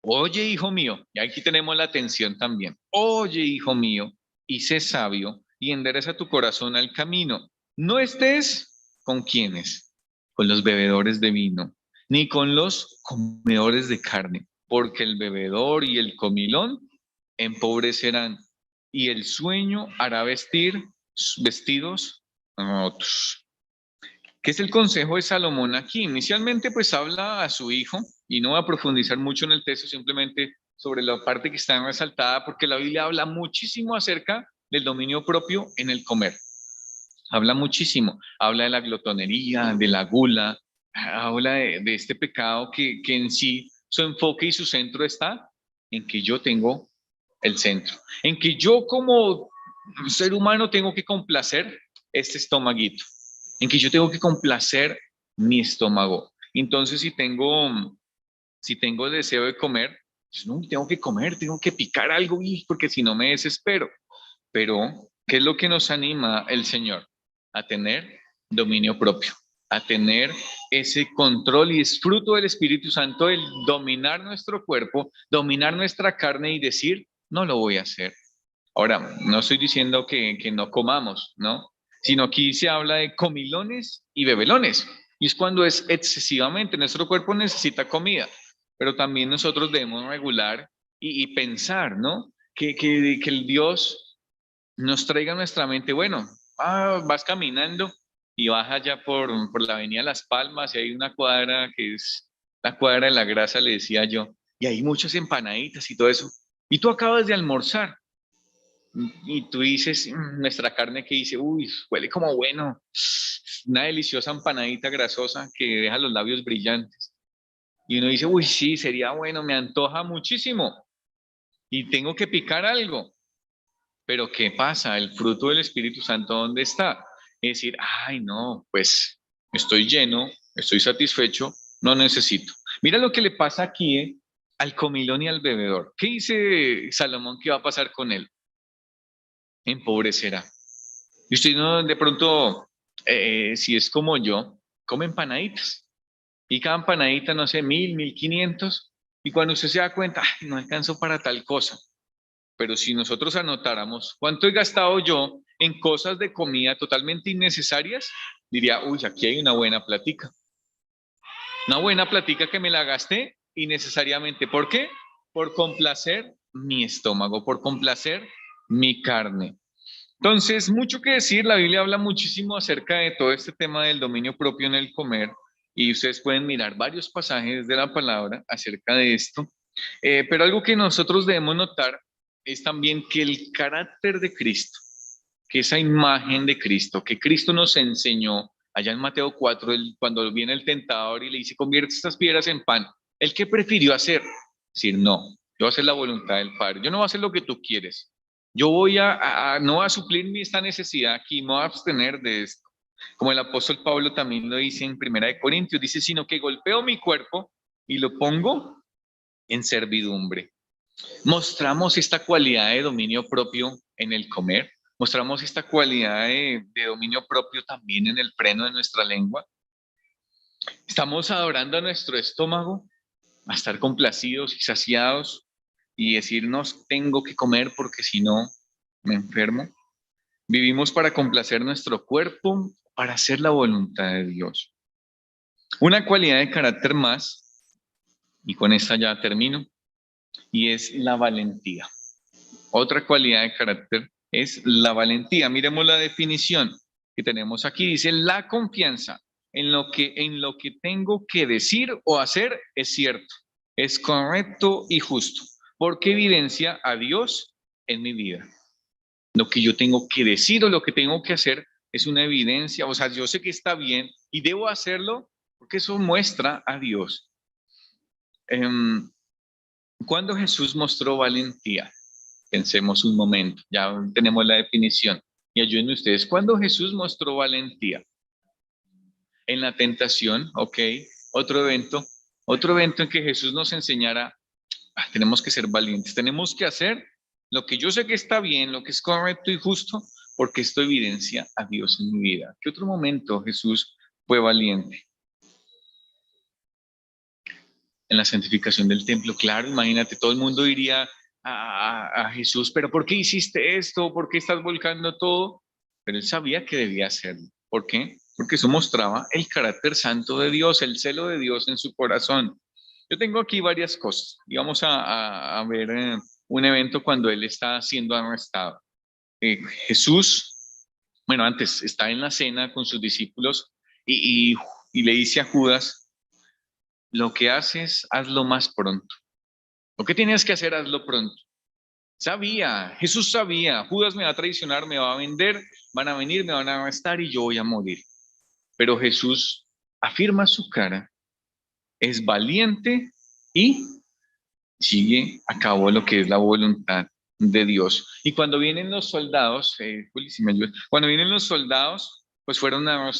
oye, hijo mío, y aquí tenemos la atención también. Oye, hijo mío, y sé sabio y endereza tu corazón al camino. No estés con quienes, con los bebedores de vino, ni con los comedores de carne, porque el bebedor y el comilón empobrecerán, y el sueño hará vestir vestidos rotos. ¿Qué es el consejo de Salomón aquí? Inicialmente pues habla a su hijo y no va a profundizar mucho en el texto, simplemente sobre la parte que está resaltada, porque la Biblia habla muchísimo acerca del dominio propio en el comer. Habla muchísimo, habla de la glotonería, de la gula, habla de este pecado que en sí su enfoque y su centro está en que yo tengo el centro, en que yo como ser humano tengo que complacer este estomaguito, en que yo tengo que complacer mi estómago. Entonces, si tengo el deseo de comer, pues, no, tengo que comer, tengo que picar algo, porque si no me desespero. Pero, ¿qué es lo que nos anima el Señor? A tener dominio propio, a tener ese control y es fruto del Espíritu Santo el dominar nuestro cuerpo, dominar nuestra carne y decir, no lo voy a hacer. Ahora, no estoy diciendo que no comamos, ¿no? Sino aquí se habla de comilones y bebelones. Y es cuando es excesivamente, nuestro cuerpo necesita comida, pero también nosotros debemos regular y pensar, ¿no? Que el Dios nos traiga a nuestra mente, bueno, vas caminando y vas allá por la avenida Las Palmas y hay una cuadra que es la cuadra de la grasa, le decía yo, y hay muchas empanaditas y todo eso. Y tú acabas de almorzar y tú dices, nuestra carne que dice, uy, huele como bueno, una deliciosa empanadita grasosa que deja los labios brillantes. Y uno dice, uy, sí, sería bueno, me antoja muchísimo. y tengo que picar algo. Pero ¿qué pasa? El fruto del Espíritu Santo, ¿dónde está? Es decir, ay, no, pues estoy lleno, estoy satisfecho, no necesito. Mira lo que le pasa aquí, al comilón y al bebedor. ¿Qué dice Salomón que va a pasar con él? Empobrecerá. Y usted no, de pronto, si es como yo, come empanaditas. Y cada empanadita, no sé, 1.000, 1.500. Y cuando usted se da cuenta, ay, no alcanzó para tal cosa. Pero si nosotros anotáramos cuánto he gastado yo en cosas de comida totalmente innecesarias, diría, uy, aquí hay una buena platica. Una buena platica que me la gasté innecesariamente. ¿Por qué? Por complacer mi estómago, por complacer mi carne. Entonces, mucho que decir, la Biblia habla muchísimo acerca de todo este tema del dominio propio en el comer y ustedes pueden mirar varios pasajes de la palabra acerca de esto. Pero algo que nosotros debemos notar es también que el carácter de Cristo, que esa imagen de Cristo, que Cristo nos enseñó allá en Mateo 4, cuando viene el tentador y le dice, convierte estas piedras en pan, ¿el qué prefirió hacer? Decir, no, yo voy a hacer la voluntad del Padre, yo no voy a hacer lo que tú quieres, yo voy no a suplir esta necesidad aquí, me voy a abstener de esto. Como el apóstol Pablo también lo dice en Primera de Corintios, dice, sino que golpeo mi cuerpo y lo pongo en servidumbre. Mostramos esta cualidad de dominio propio en el comer, mostramos esta cualidad de dominio propio también en el freno de nuestra lengua. Estamos adorando a nuestro estómago, a estar complacidos y saciados y decirnos tengo que comer porque si no me enfermo. Vivimos para complacer nuestro cuerpo, para hacer la voluntad de Dios. Una cualidad de carácter más, y con esta ya termino, y es la valentía. Otra cualidad de carácter es la valentía. Miremos la definición que tenemos aquí. Dice, la confianza en lo que tengo que decir o hacer es cierto, es correcto y justo, porque evidencia a Dios en mi vida. Lo que yo tengo que decir o lo que tengo que hacer es una evidencia, o sea, yo sé que está bien y debo hacerlo porque eso muestra a Dios. ¿Cuándo Jesús mostró valentía? Pensemos un momento, ya tenemos la definición. Y ayúdenme ustedes, ¿cuándo Jesús mostró valentía? En la tentación, ok. Otro evento en que Jesús nos enseñara, tenemos que ser valientes, tenemos que hacer lo que yo sé que está bien, lo que es correcto y justo, porque esto evidencia a Dios en mi vida. ¿Qué otro momento Jesús fue valiente? En la santificación del templo, claro, imagínate, todo el mundo diría a Jesús, pero ¿por qué hiciste esto? ¿Por qué estás volcando todo? Pero él sabía que debía hacerlo. ¿Por qué? Porque eso mostraba el carácter santo de Dios, el celo de Dios en su corazón. Yo tengo aquí varias cosas y vamos a ver un evento cuando él está siendo arrestado. Jesús, bueno, antes está en la cena con sus discípulos y le dice a Judas, lo que haces, hazlo más pronto. Lo que tienes que hacer, hazlo pronto. Sabía, Jesús sabía, Judas me va a traicionar, me va a vender, van a venir, me van a arrestar y yo voy a morir. Pero Jesús afirma su cara, es valiente y sigue a cabo lo que es la voluntad de Dios. Y cuando vienen los soldados, Juli, si me ayudas, cuando vienen los soldados, pues fueron a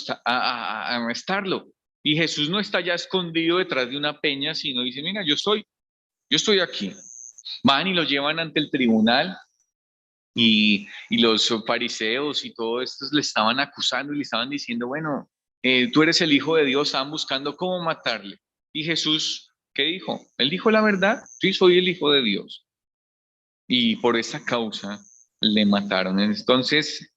arrestarlo. Y Jesús no está ya escondido detrás de una peña, sino dice, mira, yo estoy aquí. Van y lo llevan ante el tribunal y los fariseos y todo esto le estaban acusando y le estaban diciendo, bueno, tú eres el Hijo de Dios, estaban buscando cómo matarle. Y Jesús, ¿qué dijo? Él dijo la verdad, sí, soy el Hijo de Dios. Y por esa causa le mataron. Entonces,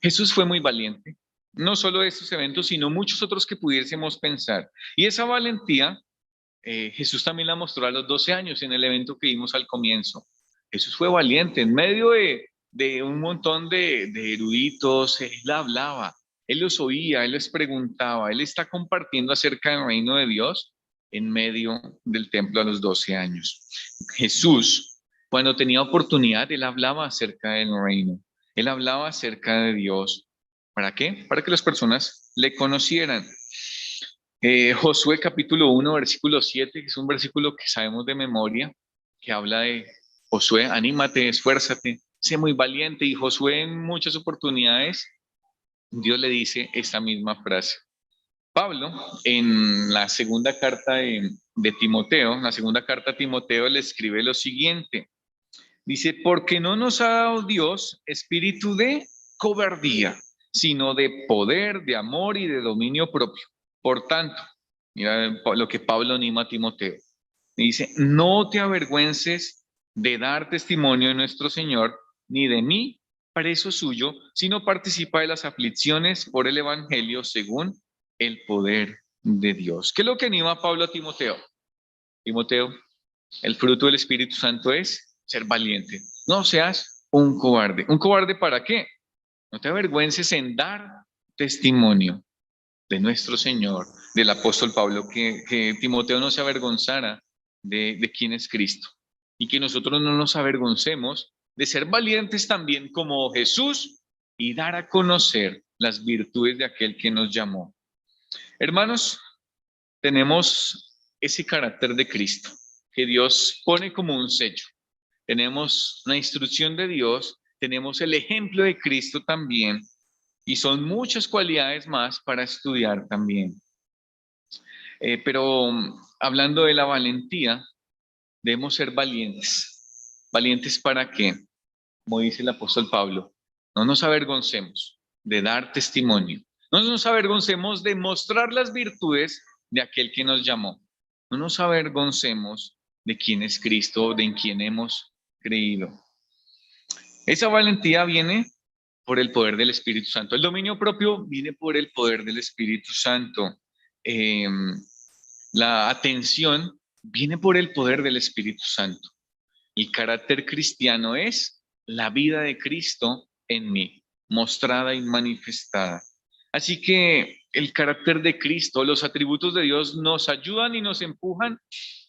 Jesús fue muy valiente. No solo estos eventos, sino muchos otros que pudiésemos pensar. Y esa valentía Jesús también la mostró a los 12 años en el evento que vimos al comienzo. Jesús fue valiente en medio de un montón de eruditos, él hablaba, él los oía, él les preguntaba, él está compartiendo acerca del reino de Dios en medio del templo a los 12 años. Jesús, cuando tenía oportunidad, él hablaba acerca del reino, él hablaba acerca de Dios. ¿Para qué? Para que las personas le conocieran. Josué capítulo 1, versículo 7, que es un versículo que sabemos de memoria, que habla Josué, anímate, esfuérzate, sé muy valiente. Y Josué en muchas oportunidades, Dios le dice esta misma frase. Pablo, en la segunda carta de Timoteo, la segunda carta a Timoteo le escribe lo siguiente. Dice, porque no nos ha dado Dios espíritu de cobardía, sino de poder, de amor y de dominio propio. Por tanto, mira lo que Pablo anima a Timoteo. Dice, no te avergüences de dar testimonio de nuestro Señor, ni de mí, preso suyo, sino participa de las aflicciones por el Evangelio según el poder de Dios. ¿Qué es lo que anima a Pablo a Timoteo? Timoteo, el fruto del Espíritu Santo es ser valiente. No seas un cobarde. ¿Un cobarde para qué? No te avergüences en dar testimonio de nuestro Señor, del apóstol Pablo, que Timoteo no se avergonzara de quién es Cristo y que nosotros no nos avergoncemos de ser valientes también como Jesús y dar a conocer las virtudes de aquel que nos llamó. Hermanos, tenemos ese carácter de Cristo que Dios pone como un sello. Tenemos una instrucción de Dios, tenemos el ejemplo de Cristo también, y son muchas cualidades más para estudiar también. Pero hablando de la valentía, debemos ser valientes. ¿Valientes para qué? Como dice el apóstol Pablo, no nos avergoncemos de dar testimonio. No nos avergoncemos de mostrar las virtudes de aquel que nos llamó. No nos avergoncemos de quién es Cristo, de en quién hemos creído. Esa valentía viene por el poder del Espíritu Santo. El dominio propio viene por el poder del Espíritu Santo. Eh, la atención viene por el poder del Espíritu Santo. El carácter cristiano es la vida de Cristo en mí, mostrada y manifestada. Así que el carácter de Cristo, los atributos de Dios nos ayudan y nos empujan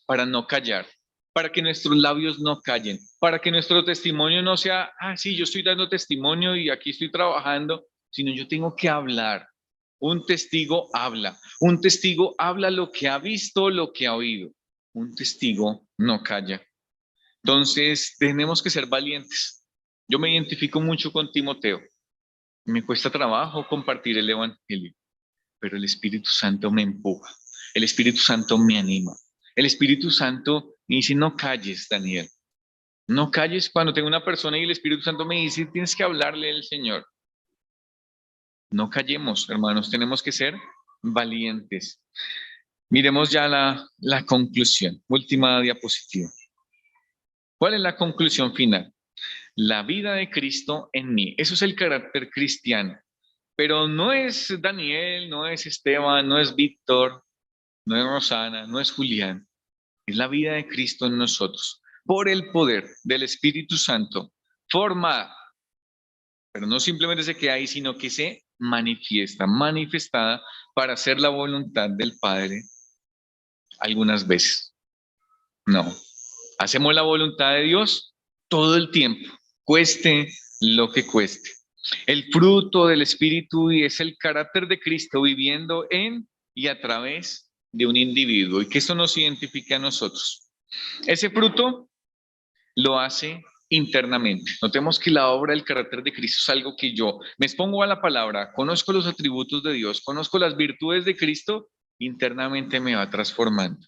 para no callar, para que nuestros labios no callen, para que nuestro testimonio no sea, sí, yo estoy dando testimonio y aquí estoy trabajando, sino yo tengo que hablar. Un testigo habla lo que ha visto, lo que ha oído. Un testigo no calla. Entonces, tenemos que ser valientes. Yo me identifico mucho con Timoteo. Me cuesta trabajo compartir el Evangelio, pero el Espíritu Santo me empuja. El Espíritu Santo me anima. El Espíritu Santo me dice, no calles, Daniel. No calles cuando tengo una persona y el Espíritu Santo me dice, tienes que hablarle al Señor. No callemos, hermanos, tenemos que ser valientes. Miremos ya la conclusión. Última diapositiva. ¿Cuál es la conclusión final? La vida de Cristo en mí. Eso es el carácter cristiano. Pero no es Daniel, no es Esteban, no es Víctor, no es Rosana, no es Julián. Es la vida de Cristo en nosotros. Por el poder del Espíritu Santo, formada, pero no simplemente se queda ahí, sino que se manifiesta, manifestada para hacer la voluntad del Padre algunas veces. No, hacemos la voluntad de Dios todo el tiempo, cueste lo que cueste. El fruto del Espíritu es el carácter de Cristo viviendo en y a través de un individuo y que eso nos identifica a nosotros. Ese fruto lo hace internamente. Notemos que la obra del carácter de Cristo es algo que yo me expongo a la palabra, conozco los atributos de Dios, conozco las virtudes de Cristo, internamente me va transformando.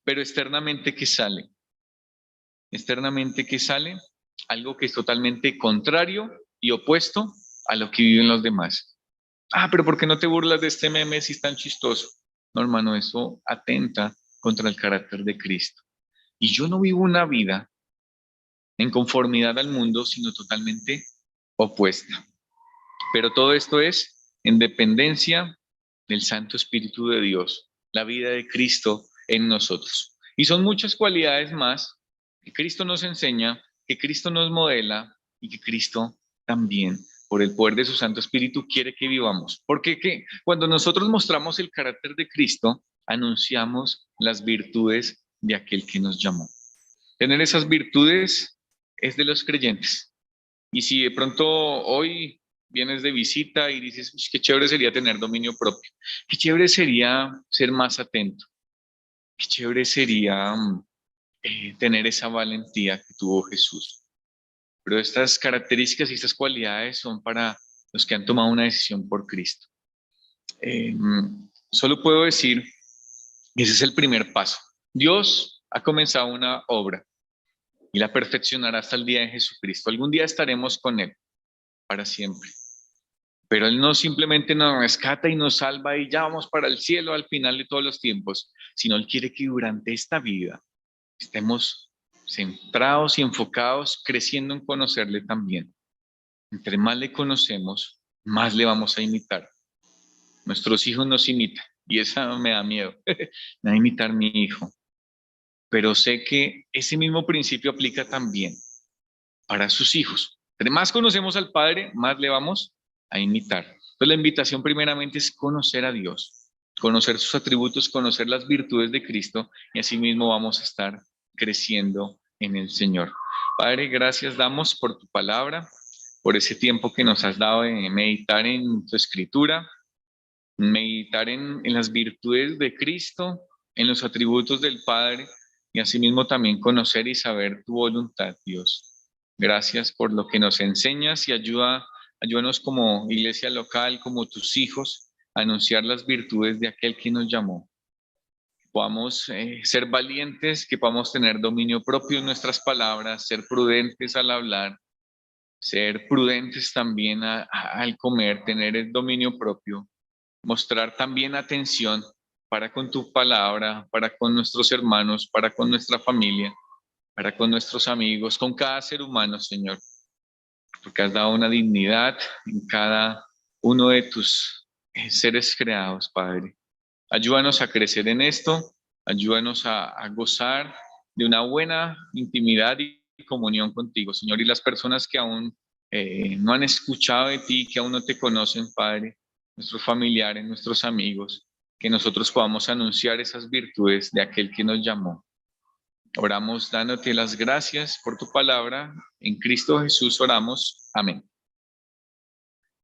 Pero externamente, ¿qué sale? Externamente, ¿qué sale? Algo que es totalmente contrario y opuesto a lo que viven los demás. Pero ¿por qué no te burlas de este meme si es tan chistoso? No, hermano, eso atenta contra el carácter de Cristo. Y yo no vivo una vida en conformidad al mundo, sino totalmente opuesta. Pero todo esto es en dependencia del Santo Espíritu de Dios, la vida de Cristo en nosotros. Y son muchas cualidades más que Cristo nos enseña, que Cristo nos modela y que Cristo también, por el poder de su Santo Espíritu, quiere que vivamos. Porque cuando nosotros mostramos el carácter de Cristo, anunciamos las virtudes de aquel que nos llamó. Tener esas virtudes es de los creyentes. Y si de pronto hoy vienes de visita y dices, qué chévere sería tener dominio propio, qué chévere sería ser más atento, qué chévere sería tener esa valentía que tuvo Jesús. Pero estas características y estas cualidades son para los que han tomado una decisión por Cristo. Solo puedo decir que ese es el primer paso. Dios ha comenzado una obra y la perfeccionará hasta el día de Jesucristo. Algún día estaremos con Él para siempre. Pero Él no simplemente nos rescata y nos salva y ya vamos para el cielo al final de todos los tiempos, sino Él quiere que durante esta vida estemos centrados y enfocados, creciendo en conocerle también. Entre más le conocemos, más le vamos a imitar. Nuestros hijos nos imitan y eso me da miedo, me va a imitar mi hijo. Pero sé que ese mismo principio aplica también para sus hijos. Entre más conocemos al Padre, más le vamos a imitar. Entonces la invitación primeramente es conocer a Dios, conocer sus atributos, conocer las virtudes de Cristo y así mismo vamos a estar creciendo en el Señor. Padre, gracias damos por tu palabra, por ese tiempo que nos has dado de meditar en tu escritura, meditar en las virtudes de Cristo, en los atributos del Padre y asimismo también conocer y saber tu voluntad, Dios. Gracias por lo que nos enseñas y ayúdanos como iglesia local, como tus hijos, a anunciar las virtudes de aquel que nos llamó. Que podamos ser valientes, que podamos tener dominio propio en nuestras palabras, ser prudentes al hablar, ser prudentes también al comer, tener el dominio propio, mostrar también atención para con tu palabra, para con nuestros hermanos, para con nuestra familia, para con nuestros amigos, con cada ser humano, Señor, porque has dado una dignidad en cada uno de tus seres creados, Padre. Ayúdanos a crecer en esto, ayúdanos a gozar de una buena intimidad y comunión contigo, Señor, y las personas que aún no han escuchado de ti, que aún no te conocen, Padre, nuestros familiares, nuestros amigos, que nosotros podamos anunciar esas virtudes de aquel que nos llamó. Oramos dándote las gracias por tu palabra. En Cristo Jesús oramos. Amén.